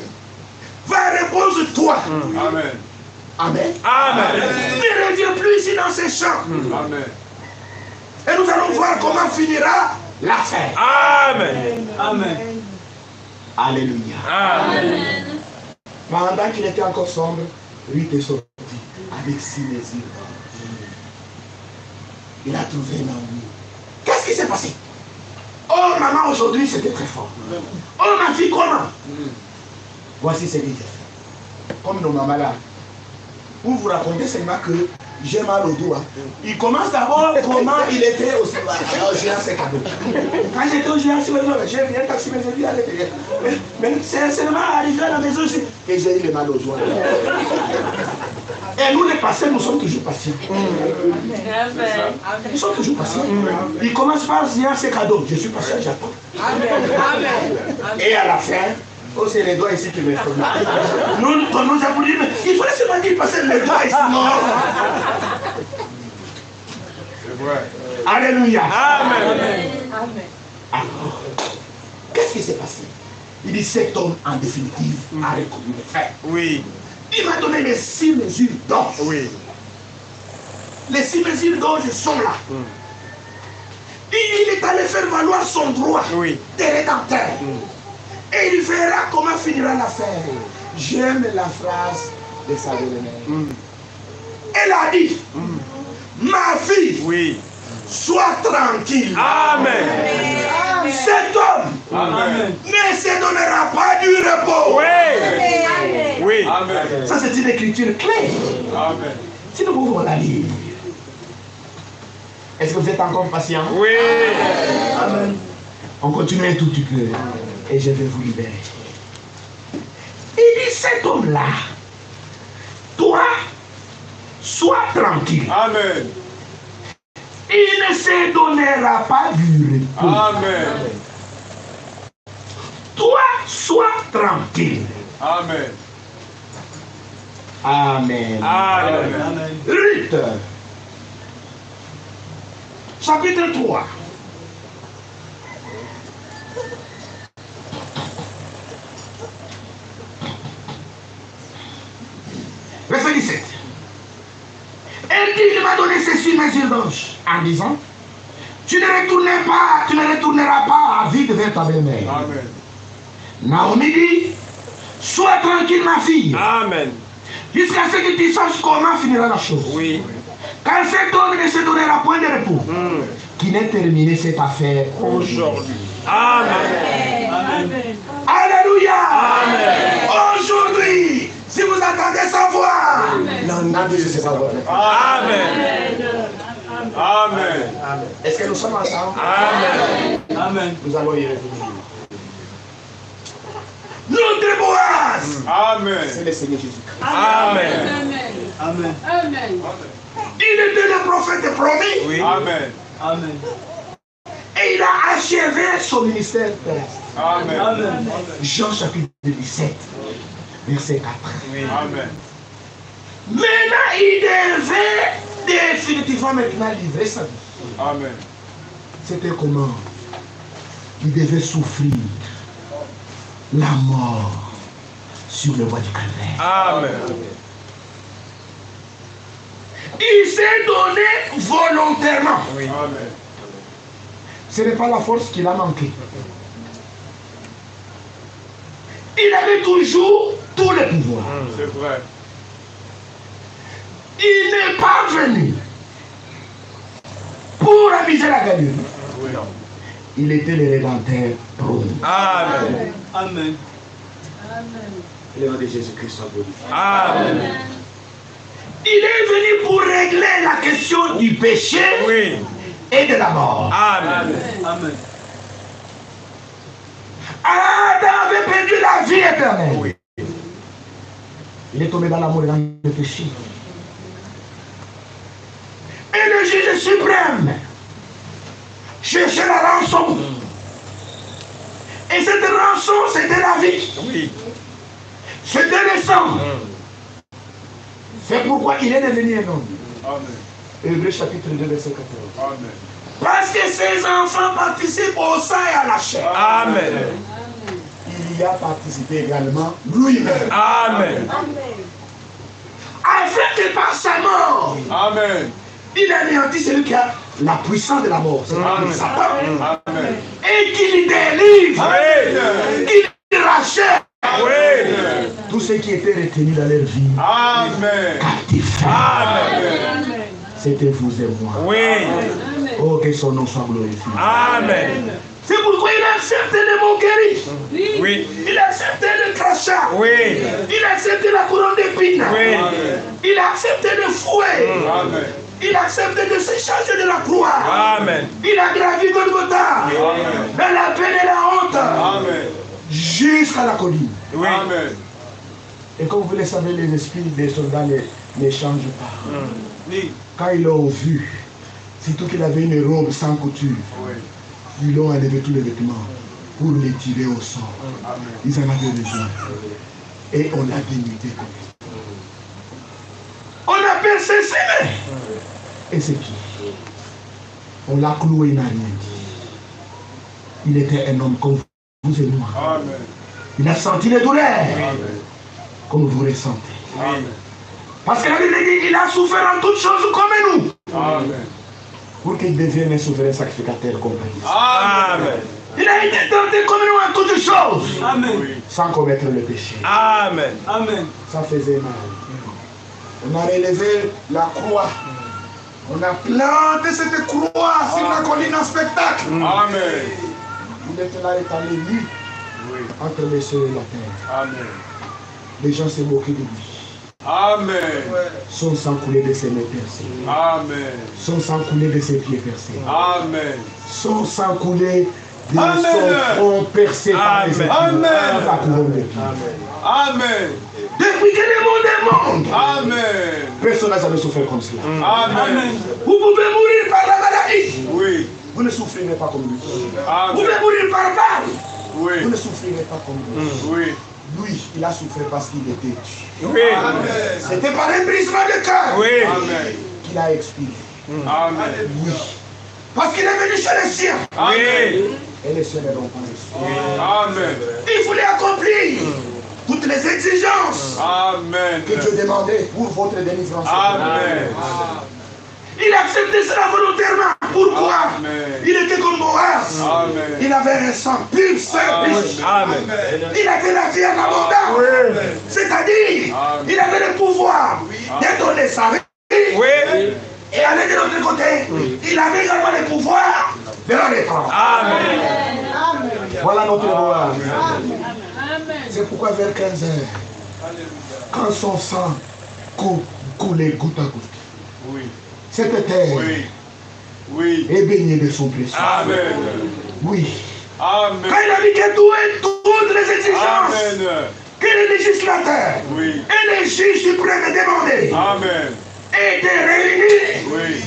Va, repose-toi. Amen. Amen. Amen. Ne reviens plus ici dans ces champs. Amen. Et nous allons voir comment finira l'affaire. Amen. Amen. Alléluia. Amen. Pendant qu'il était encore sombre, Ruth est sorti avec 6 mesures. Il a trouvé Naomi. Qu'est-ce qui s'est passé? Oh maman, aujourd'hui c'était très fort. Oh ma fille, comment? Voici ce que j'ai fait. Comme nos mamans là. Pour vous raconter seulement que j'ai mal au doigt. Il commence d'abord comment il était au géant ses cadeaux. Quand j'étais au géant, j'ai bien taxi mes amis à l'intérieur. Mais c'est seulement arrivé à la maison ici que j'ai eu le mal au doigt. Et nous les patients, nous sommes toujours patients. Nous sommes toujours patients. Il commence par géant ses cadeaux. Je suis patient, j'attends. Et à la fin, oh, c'est les doigts ici qui me font. Nous donnons à vous dire, mais il fallait seulement qu'il passe les doigts ici. Non. C'est vrai. Alléluia. Amen. Alors, qu'est-ce qui s'est passé? Il dit, cet homme, en définitive, a reconnu le fait. Oui. Il m'a donné les 6 mesures d'or. Oui. Les 6 mesures d'or sont là. Il est allé faire valoir son droit Oui. de rédempteur. Et il verra comment finira l'affaire. J'aime la phrase de sa belle-mère. Elle a dit, ma fille, Oui. sois tranquille. Amen. Cet homme Amen. ne se donnera pas du repos. Oui. Oui. Oui. Amen. Ça, c'est une écriture claire. Amen. Si nous pouvons la lire. Est-ce que vous êtes encore patient? Oui. Amen. On continue un tout petit peu et je vais vous libérer. Il dit cet homme-là, toi, sois tranquille. Amen. Il ne se donnera pas du repos. Amen. Toi, sois tranquille. Amen. Amen. Amen. Ruth, chapitre 3. Verset 17. Elle dit, il m'a donné ceci, mes yeux d'ange, en disant, tu ne retourneras pas vide vers ta belle-mère. Amen. Naomi dit, sois tranquille, ma fille. Amen. Jusqu'à ce que tu saches comment finira la chose. Oui. Car cet homme ne se donnera point de repos. Qui n'ait terminé cette affaire aujourd'hui. Amen. Amen. Alléluia. Amen. Aujourd'hui, si vous entendez sa voix, non, je ne sais pas votre. Amen. Amen. Est-ce que nous sommes ensemble? Amen. Amen. Nous allons y revenir. Notre Boaz, Amen. c'est le Seigneur Jésus-Christ. Amen. Amen. Amen. Il était le prophète promis. Oui. Amen. Amen. Et il a achevé son ministère terrestre. Amen. Amen. Jean chapitre 17, verset 4. Oui. Amen. Maintenant, il devait définitivement maintenant livrer sa vie. Amen. C'était comment? Il devait souffrir la mort sur le bois du calvaire. Amen. Il s'est donné volontairement. Oui. Amen. Ce n'est pas la force qu'il a manqué. Il avait toujours tout le pouvoir. C'est vrai. Il n'est pas venu pour amuser la gagnure. Oui. Il était le rédempteur promis. Amen. Amen. Le nom de Jésus-Christ soit glorifié. Amen. Il est venu pour régler la question du péché Oui. et de la mort. Amen. Amen. Adam avait perdu la vie éternelle. Oui. Il est tombé dans l'amour et dans le péché. Et le juge suprême cherchait la rançon. Et cette rançon, c'était la vie. Oui. C'était le sang. C'est pourquoi il est devenu un homme. Amen. Hébreux chapitre 2, verset 14. Amen. Parce que ses enfants participent au sang et à la chair. Amen. Il y a participé également lui-même. Amen. Afin que par sa mort, Amen. il anéantit celui qui a la puissance de la mort. C'est Amen. Satan. Amen. Et qu'il délivre, Oui. qu'il rachète Oui. tous ceux qui étaient retenus dans leur vie Amen. captifs. Amen. C'était vous et moi. Oui. Oh, que son nom soit glorifié. Amen. C'est pourquoi il a accepté les moqueries. Oui. Il a accepté le crachat. Oui. Il a accepté la couronne d'épines. Oui. Il a accepté le fouet. Amen. Il a accepté de se charger de la croix. Amen. Il a gravi Golgotha. Amen. Dans la peine et la honte. Amen. Jusqu'à la colline. Oui. Amen. Et comme vous le savez, les esprits des soldats ne changent pas. Oui. Quand ils l'ont vu, surtout qu'il avait une robe sans couture, Oui. ils l'ont enlevé tous les vêtements pour les tirer au sort. Amen. Ils en avaient besoin. Et on l'a dénudé comme ça. On a persévéré. Et c'est qui? On l'a cloué, il n'a rien dit. Il était un homme comme vous et moi. Amen. Il a senti les douleurs Amen. comme vous ressentez. Amen. Parce que la Bible dit qu'il a souffert en toutes choses comme nous. Amen. Pour qu'il devienne un souverain sacrificateur comme Christ. Amen. Il a été tenté comme nous en toutes choses. Amen. Sans commettre le péché. Amen. Amen. Ça faisait mal. On a relevé la croix. On a planté cette croix sur la colline en spectacle. Amen. Il était là étalé nu Oui. entre les cieux et la terre. Amen. Les gens se moquaient de lui. Amen. Son sang coulait de ses mains percées. Amen. Son sang coulait de ses pieds percés. Amen. Son sang coulait de Amen. son front percé par les épines. Amen. Sa couronne d'épines. Amen. Depuis que le monde est monde, Amen. personne n'a jamais souffert comme cela. Amen. Vous pouvez mourir par la maladie. Oui. Vous ne souffrirez pas comme lui. Vous Amen. pouvez mourir par balle. Oui. Vous ne souffrirez pas comme lui. Oui. Lui, il a souffert parce qu'il était tué. Oui. C'était par un brisement de cœur Oui. Amen. qu'il a expiré. Amen. Oui. Parce qu'il est venu chez les siens. Amen. Et les siens ne l'ont pas reçu. Amen. Il voulait accomplir toutes les exigences Amen. que Dieu demandait pour votre délivrance. Amen. Il a accepté cela volontairement. Pourquoi? Amen. Il était comme Boaz. Amen. Il avait un sang pur, saint, riche. Amen. Il avait la vie en abondance. C'est-à-dire, il avait le pouvoir de donner sa vie. Oui. Et aller de l'autre côté, il avait également le pouvoir de la reprendre. Amen. Voilà notre Boaz. C'est pourquoi vers 15 heures, quand son sang coulait goutte à goutte, Oui. cette terre Oui. Oui. est baignée de son précieux. Amen. Oui. Amen. Quand il a dit que toutes les exigences Amen. que les législateurs Oui. et les juges suprêmes demandaient Amen. étaient réunis, Oui.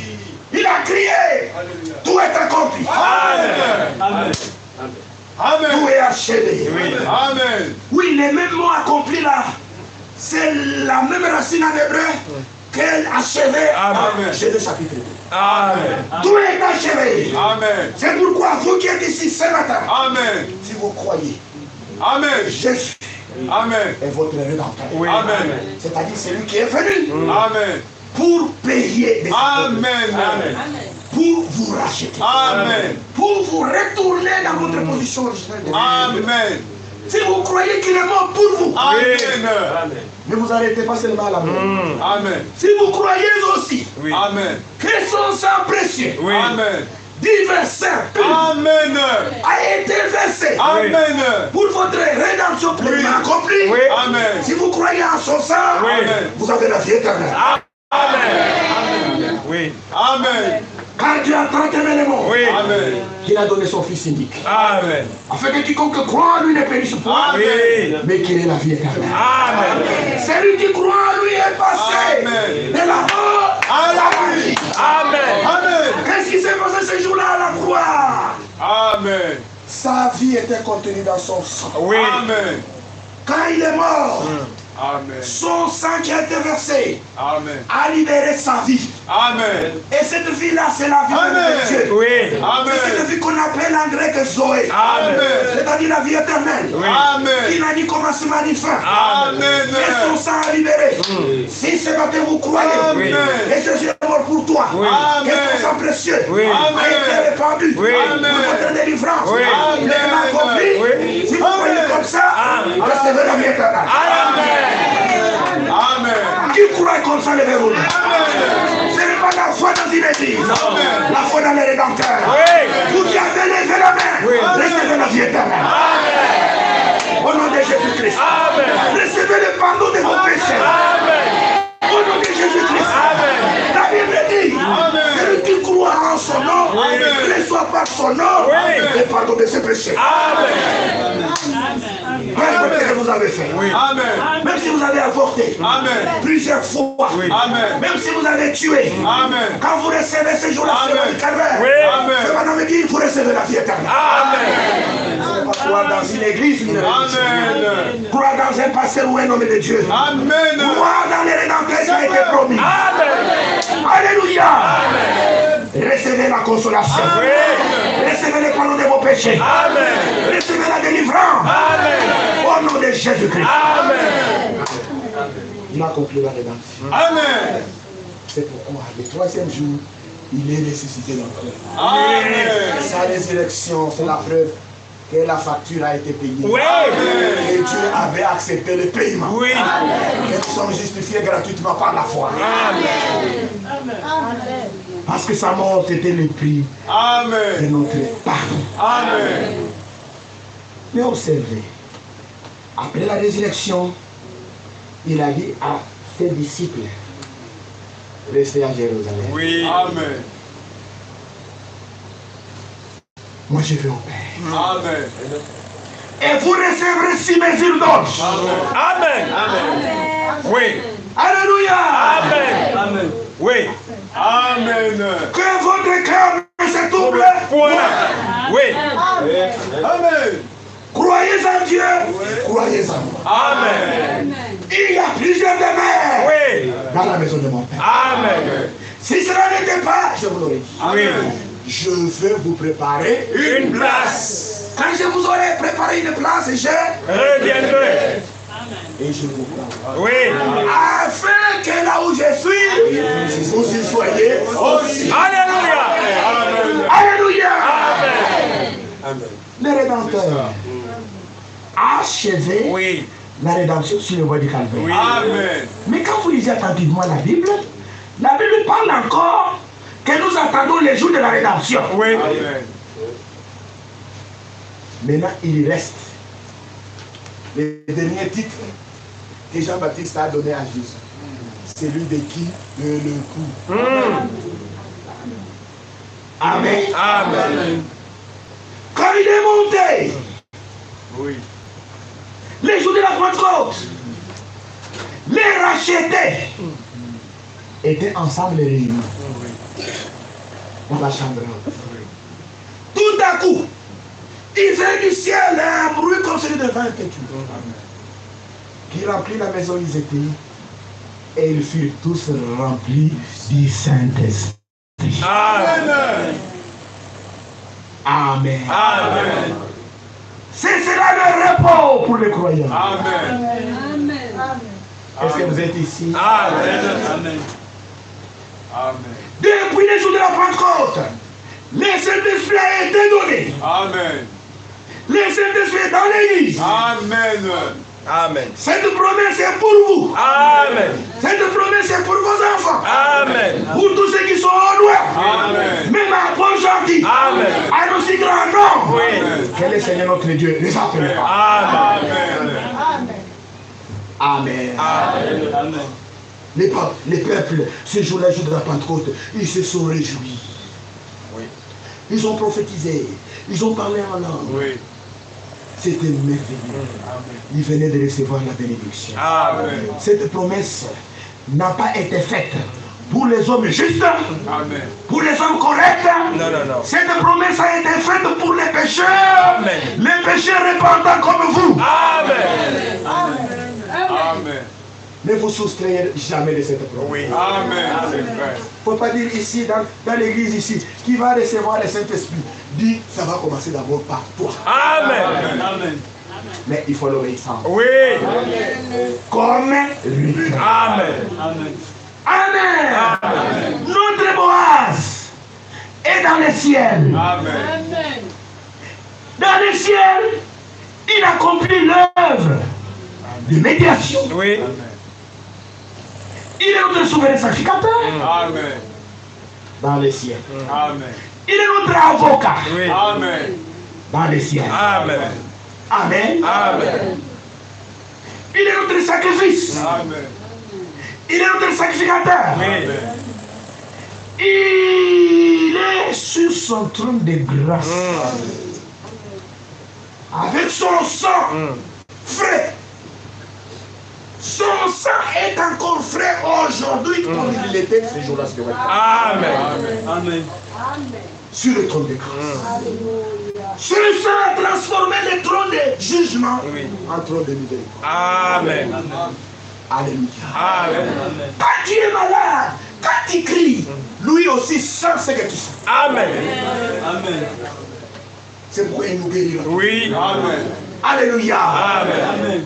il a crié, tout est accompli. Amen. Amen. Tout Amen. est achevé. Oui. Amen. Oui, les mêmes mots accomplis là, c'est la même racine en hébreu qu'elle achevait Amen. à Genèse chapitre 2. Amen. Tout est achevé. Amen. C'est pourquoi vous qui êtes ici ce matin, Amen. si vous croyez Amen. Jésus Amen. est votre rédempteur, Oui. Amen. c'est-à-dire celui qui est venu Amen. pour payer des Amen. pour vous racheter, Amen. pour vous retourner dans votre position originelle. Amen. Si vous croyez qu'il est mort pour vous, Amen. ne vous arrêtez pas seulement à la mort. Amen. Si vous croyez aussi Amen. que son sang précieux, Amen. divers saint, pur, Amen. a été versé Amen. pour votre rédemption pleinement accomplie, Amen. si vous croyez en son sang, Amen. vous avez la vie éternelle. Amen. Oui. Amen. Car Dieu a tant aimé le monde Amen. qu'il a donné son Fils unique, Amen. afin que quiconque croit en lui ne périsse point, Amen. mais qu'il ait la vie éternelle. Amen. Celui qui croit en lui est passé Amen. de la mort à la vie. Amen. Amen. Qu'est-ce qui s'est passé ce jour-là à la croix? Amen. Sa vie était contenue dans son sang. Amen. Quand il est mort, Amen. son sang qui a été versé Amen. a libéré sa vie. Amen. Et cette vie-là, c'est la vie Amen. de Dieu. Oui. C'est cette Amen. vie qu'on appelle en grec Zoé. Amen. C'est-à-dire la vie éternelle. Amen. Qui n'a ni commencement ni fin. Amen. Et son sang a libéré. Si ce matin vous croyez Amen. et Jésus est mort pour toi, Amen. que ton sang précieux Oui. a été répandu Oui. pour votre délivrance. Oui. Il est Amen. accompli. Oui. Si vous croyez comme ça, recevez la vie éternelle. Amen. Qui croit comme ça, levez-vous. Ce n'est pas la foi dans une église, Amen. la foi dans les rédempteurs. Oui. Vous qui avez levé la main, recevez la vie éternelle. Au nom de Jésus-Christ. Recevez le pardon de vos péchés. Au nom de Jésus-Christ. La Bible dit, celui qui croit en son nom, ne soit pas son nom, le pardon de ses péchés. Même ce que vous avez fait. Amen. Même si vous avez avorté plusieurs fois. Amen. Même si vous avez tué. Amen. Quand vous recevez ce jour-là sur le calvaire, Amen. ce matin me dit, vous recevez la vie éternelle. Ce n'est pas croire dans une église, une religion. Amen. Croire dans un pasteur ou un homme de Dieu. Amen. Croire dans les rédempteurs qui a été promis. Alléluia. Recevez la consolation. Recevez le pardon de vos péchés. Recevez la délivrance. Au nom de Jésus-Christ. Il a accompli la rédemption. Amen. C'est pourquoi le troisième jour, il est ressuscité d'entre eux. Amen. Sa résurrection, c'est la preuve que la facture a été payée. Amen. Et Dieu avait accepté le paiement. Oui. Et nous sommes justifiés gratuitement par la foi. Parce que sa mort était le prix de Amen. notre pardon. Amen. Mais observez, après la résurrection, il a dit à ses disciples, restez à Jérusalem. Oui. Amen. Moi je vais au Père. Amen. Et vous recevrez 6 mesures d'orge. Amen. Amen. Oui. Alléluia. Amen. Amen. Oui. Amen. Que votre cœur se double. Point. Oui. Amen. Croyez en Dieu. Croyez en moi. Amen. Il y a plusieurs demeures Oui. dans la maison de mon Père. Amen. Si cela n'était pas, je vous l'aurais dit. Oui. Je vais vous préparer. Une place. Quand je vous aurai préparé une place, je Reviendrai. et je vous prends. Oui. Afin que là où je suis, vous y soyez aussi. Alléluia. Alléluia. Amen. Le Rédempteur a achevé Oui. la rédemption sur le bois du Calvaire. Oui. Amen. Mais quand vous lisez attentivement la Bible parle encore que nous attendons les jours de la rédemption. Oui. Amen. Maintenant, il reste le dernier titre que Jean-Baptiste a donné à Jésus. Celui de qui le coup. Amen. Amen. Quand il est monté, Oui. les jours de la Pentecôte, les rachetés étaient ensemble réunis dans la chambre haute. Tout à coup, il venait du ciel un bruit comme celui de vin impétueux qui remplit la maison où ils étaient, et ils furent tous remplis du Saint-Esprit. Amen. Amen. Amen. C'est cela le repos pour les croyants. Amen. Est-ce que vous êtes ici? Amen. Amen. Amen. Depuis les jours de la Pentecôte, le Saint-Esprit a été donné. Amen. Le Saint-Esprit est dans l'église. Amen. Amen. Cette promesse est pour vous. Amen. Cette promesse est pour vos enfants. Amen. Pour tous ceux qui sont au loin. Amen. Même à Pont-Gentil. Amen. À nos si grands noms. Oui. Que le Seigneur notre Dieu les appellera. Amen. Amen. Amen. Amen. Les peuples, ce jour-là, jour de la Pentecôte, ils se sont réjouis. Oui. Ils ont prophétisé. Ils ont parlé en langue. Oui. C'était merveilleux. Ils venaient de recevoir la bénédiction. Amen. Cette promesse n'a pas été faite pour les hommes justes, Amen. pour les hommes corrects. Non, non, non. Cette promesse a été faite pour les pécheurs. Amen. Les pécheurs répandants comme vous. Amen. Amen. Ne vous soustrayez jamais de cette promesse. Oui. Amen. C'est vrai. Il ne faut pas dire ici, dans l'église ici, qui va recevoir le Saint-Esprit. Dit, ça va commencer d'abord par toi. Amen. Amen. Mais il faut l'obéissance. Oui. Comme lui. Amen. Amen. Amen. Notre Boaz est dans le ciel. Amen. Dans le ciel, il accomplit l'œuvre de médiation. Oui. Il est notre souverain sacrificateur Amen. dans le ciel. Amen. Il est notre avocat Oui. Amen. dans le ciel. Amen. Amen. Amen. Il est notre sacrifice. Amen. Il est notre sacrificateur. Oui. Il est sur son trône de grâce. Avec son sang frais. Son sang est encore frais aujourd'hui comme il l'était ce jour-là. Amen. Amen. Sur le trône de grâce. Ce sang a transformé le trône de jugement en trône de miséricorde. Amen. Alléluia. Amen. Quand tu es malade, quand tu cries, lui aussi sent ce que tu sens. Amen. Amen. C'est pourquoi il nous guérira. Oui. Amen. Alléluia. Amen. Amen.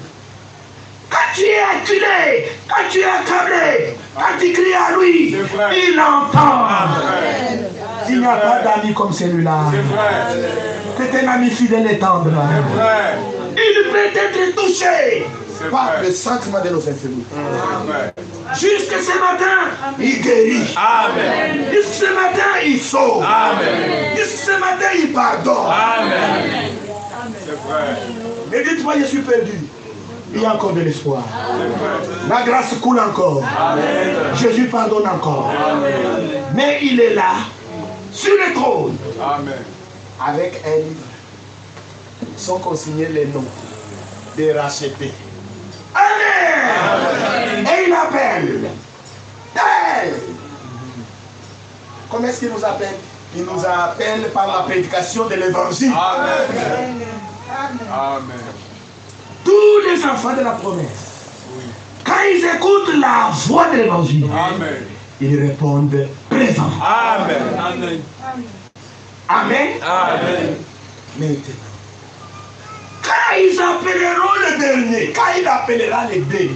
Quand tu es acculé, quand tu es accablé, quand tu cries à lui, C'est vrai. il entend. Amen. Il n'y a pas d'ami comme celui-là. C'est vrai. C'est un ami fidèle et tendre. C'est vrai. Il peut être touché C'est par vrai. le sentiment de nos infirmités. C'est vrai. Jusque ce matin, il guérit. Amen. Jusque ce matin, il sauve. Amen. Jusque ce matin, il pardonne. Amen. C'est vrai. Ne dites pas, je suis perdu. Il y a encore de l'espoir. La grâce coule encore. Jésus pardonne encore. Mais il est là, sur le trône. Avec un livre. Sont consignés les noms des rachetés. Amen. Et il appelle. Comment est-ce qu'il nous appelle? Il nous appelle par la prédication de l'évangile. Amen. Tous les enfants de la promesse, quand ils écoutent la voix de l'évangile, ils répondent présent. Amen. Amen. Amen. Amen. Maintenant, quand ils appelleront le dernier, quand il appellera le dernier,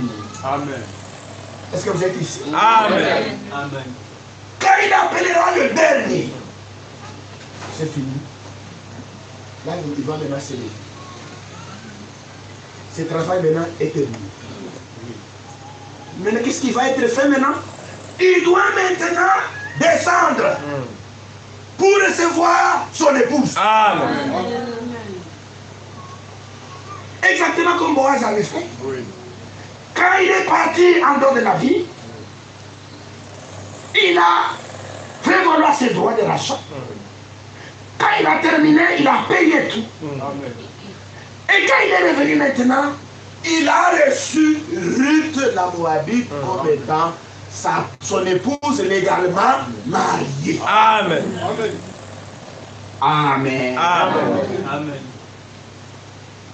Amen. est-ce que vous êtes ici? Amen. Amen. Quand il appellera le dernier, c'est fini. Là, il va maintenant se lever. Ce travail maintenant est terminé. Maintenant, qu'est-ce qui va être fait maintenant? Il doit maintenant descendre pour recevoir son épouse. Amen. Exactement comme Boaz avait fait. Oui. Quand il est parti en dehors de la vie, il a fait valoir ses droits de rachat. Quand il a terminé, il a payé tout. Amen. Et quand il est revenu maintenant, il a reçu Ruth la Moabite comme étant son épouse légalement mariée. Amen. Amen. Amen. Amen.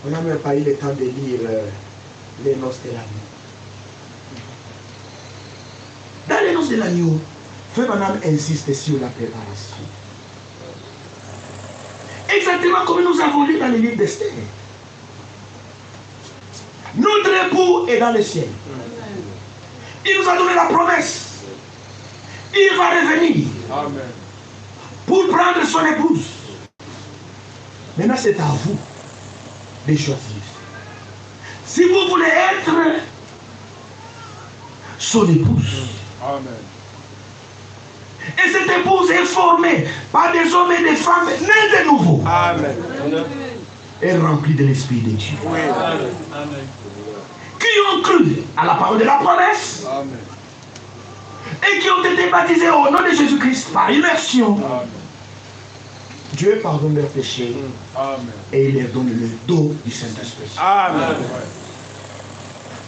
On n'a même pas eu le temps de lire les noces de l'agneau. Dans les noces de l'agneau, Frère Branham insiste sur la préparation. Exactement comme nous avons lu dans le livre d'Esther. Notre époux est dans le ciel. Il nous a donné la promesse. Il va revenir Amen. pour prendre son épouse. Maintenant, c'est à vous de choisir. Si vous voulez être son épouse, Amen. et cette épouse est formée par des hommes et des femmes nés de nouveau, Amen. et remplie de l'Esprit de Dieu, Amen. qui ont cru à la parole de la promesse, Amen. et qui ont été baptisés au nom de Jésus-Christ par immersion. Amen. Dieu pardonne leurs péchés Amen. et il leur donne le don du Saint-Esprit. Amen.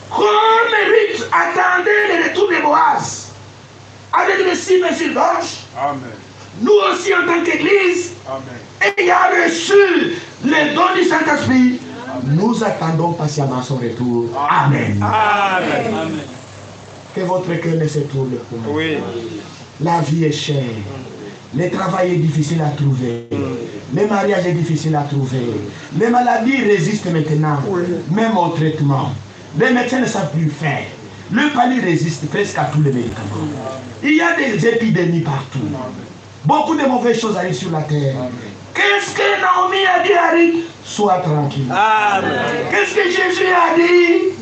Comme Ruth attendait le retour de Boaz avec le signe sur l'orge, Amen. nous aussi en tant qu'Église, Amen. ayant reçu le don du Saint-Esprit, nous attendons patiemment son retour. Amen. Amen. Amen. Que votre cœur ne se tourne point. Oui. La vie est chère. Le travail est difficile à trouver. Le mariage est difficile à trouver. Les maladies résistent maintenant, même au traitement. Les médecins ne savent plus faire. Le panier résiste presque à tous les médicaments. Il y a des épidémies partout. Beaucoup de mauvaises choses arrivent sur la terre. Qu'est-ce que Naomi a dit à Ruth? Sois tranquille. Amen. Qu'est-ce que Jésus a dit?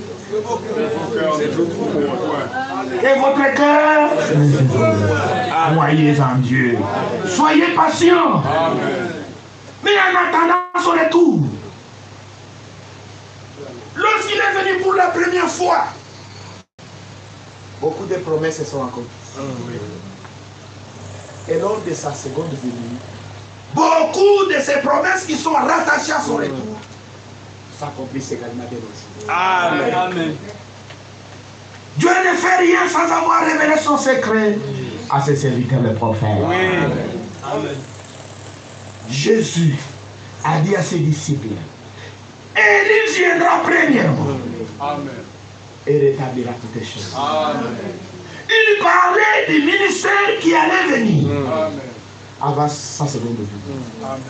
Que votre cœur, croyez en Dieu. Soyez patients. Mais en attendant son retour, lorsqu'il est venu pour la première fois, beaucoup de promesses se sont accomplies. Et lors de sa seconde venue, beaucoup de ces promesses qui sont rattachées à son retour s'accomplissent également de nos jours. Amen. Amen. Dieu ne fait rien sans avoir révélé son secret à ses serviteurs les prophètes. Amen. Jésus a dit à ses disciples, Élie viendra premièrement Amen. et rétablira toutes les choses. Amen. Il parlait du ministère qui allait venir Amen. avant sa seconde venue. Amen.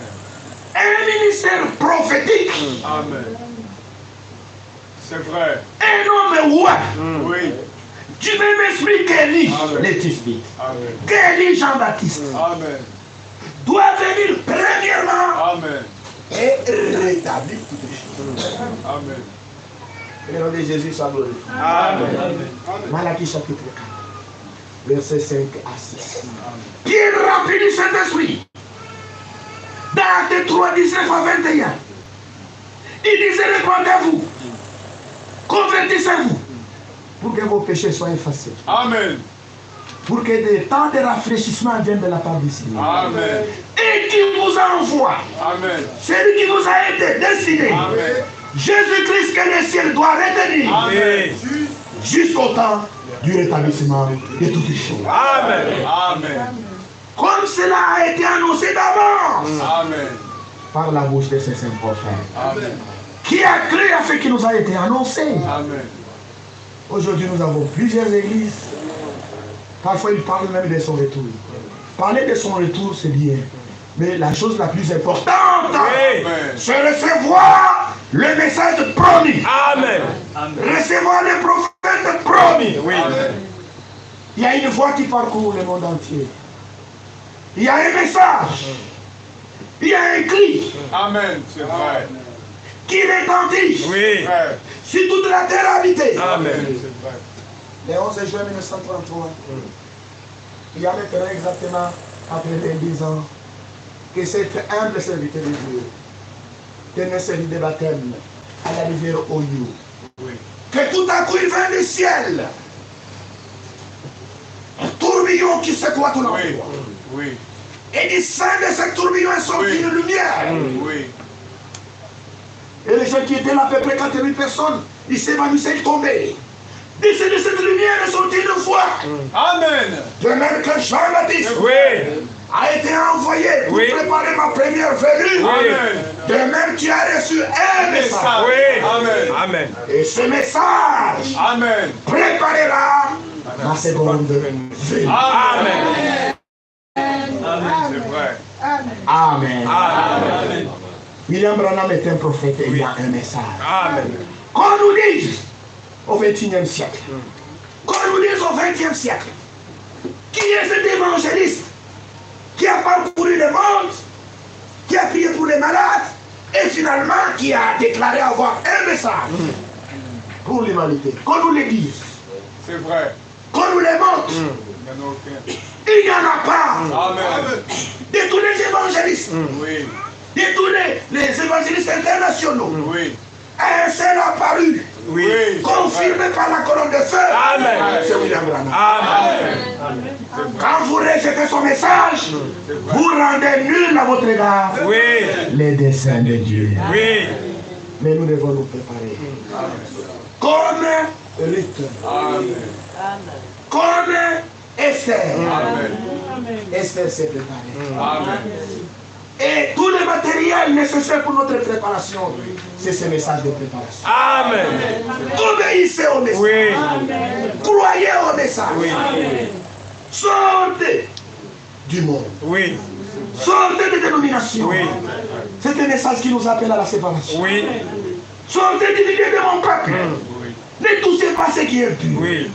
Un ministère prophétique, Amen. C'est vrai. un homme roi, Oui. du même esprit qu'Élie, Amen. le Tisbite, Amen. qu'Élie Jean-Baptiste, Amen. doit venir premièrement Amen. et rétablir toutes les choses. Amen. Le nom de Jésus soit glorifié. Amen. Malachie chapitre 4, versets 5 à 6. Pierre rempli du Saint-Esprit. Dans Actes 3, 19 à 21. Il disait, répondez-vous. Comme Convertissez-vous pour que vos péchés soient effacés. Amen. Pour que des temps de rafraîchissement viennent de la part du Seigneur. Amen. Et qui vous envoie, Amen. celui qui vous a été destiné, Amen. Jésus-Christ que le ciel doit retenir Amen. jusqu'au temps du rétablissement de toutes les choses. Amen. Amen. Comme cela a été annoncé d'avance Amen. par la bouche de ces saints prophètes. Amen. Qui a cru à ce qui nous a été annoncé? Amen. Aujourd'hui, nous avons plusieurs églises. Parfois, ils parlent même de son retour. Parler de son retour, c'est bien. Mais la chose la plus importante, c'est recevoir le message promis. Amen. Recevoir les prophètes promis. Oui. Il y a une voix qui parcourt le monde entier. Il y a un message. Il y a un cri Amen. C'est vrai. qui retentit Oui. sur toute la terre habitée. Amen. Le 11 juin 1933, il y a maintenant exactement 90 ans que cet humble serviteur de Dieu tenait celui de baptême à la rivière Oyou. Oui. Que tout à coup il vint du ciel un tourbillon qui secoua tout l'endroit. Oui. Oui. Et du sein de ce tourbillon est sortie une lumière. Oui. Et les gens qui étaient là, à peu près 4000 personnes, ils s'évanouissaient, ils tombaient. De cette lumière est sortie une voix. Amen. De même que Jean-Baptiste Oui. a été envoyé pour Oui. préparer ma première venue. Amen. De même tu as reçu un message. Oui. Amen. Amen. Et ce message Amen. préparera ma seconde venue. Amen. C'est vrai. Amen. Amen. William Branham est un prophète et il y a un message. Amen. Qu'on nous dise au XXIe siècle, qu'on nous dise au XXe siècle, qui est cet évangéliste qui a parcouru le monde, qui a prié pour les malades et finalement qui a déclaré avoir un message pour l'humanité. Qu'on nous le dise, C'est vrai. qu'on nous le montre. Il n'y en a aucun. Il n'y en a pas. Amen. De tous les évangélistes, Oui. de tous les évangélistes internationaux, Oui. un seul apparu, Oui. confirmé par la colonne de feu, Amen. c'est William Branham. Amen. Quand vous rejetez son message, vous rendez nul à votre égard Oui. les desseins de Dieu. Oui. Mais nous devons nous préparer. Comme Ruth, Amen. comme Esther. Amen. Esther s'est préparée. Amen. Et tout le matériel nécessaire pour notre préparation, c'est ce message de préparation. Amen. Obéissez au message. Oui. Croyez au message. Oui. Sortez du monde. Oui. Sortez des dénominations. Oui. C'est un message qui nous appelle à la séparation. Oui. Sortez du milieu de mon peuple. Ne touchez pas ce qui est pur. Oui.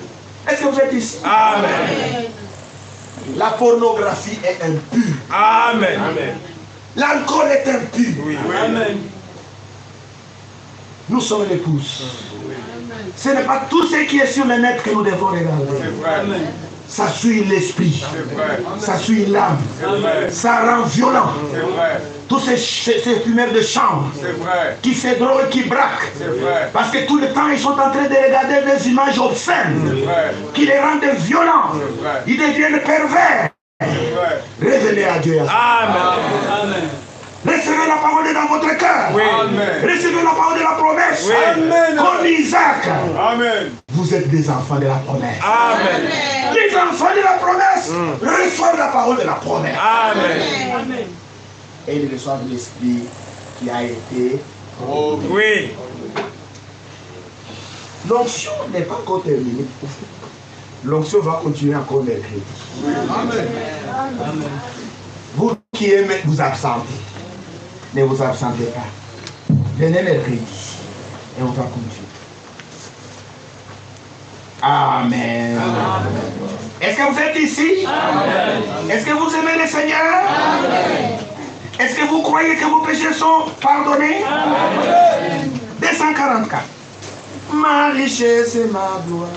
Est-ce que vous êtes ici? Amen. La pornographie est impure. Amen. Amen. L'alcool est impur. Oui. Amen. Nous sommes l'épouse. Ce n'est pas tout ce qui est sur le net que nous devons regarder. C'est vrai. Ça suit l'esprit. C'est vrai. Ça suit l'âme. C'est vrai. Ça rend violent. C'est vrai. Tous ces fumeurs de chambre C'est vrai. qui se droguent, qui braquent. C'est vrai. Parce que tout le temps, ils sont en train de regarder des images obscènes C'est vrai. qui les rendent violents. C'est vrai. Ils deviennent pervers. C'est vrai. Revenez à Dieu. Amen. Recevez la parole dans votre cœur. Oui. Amen. Recevez la parole de la promesse. Oui. Amen. Comme Isaac. Amen. Vous êtes des enfants de la promesse. Amen. Les enfants de la promesse reçoivent la parole de la promesse. Amen. Et ils reçoivent l'esprit qui a été. Oui. L'onction n'est pas encore terminée. L'onction va continuer encore mercredi. Amen. Vous qui aimez vous absenter, ne vous absentez pas. Venez mercredi et on va continuer. Amen. Est-ce que vous êtes ici? Est-ce que vous aimez le Seigneur? Est-ce que vous croyez que vos péchés sont pardonnés? 244. Ma richesse et ma gloire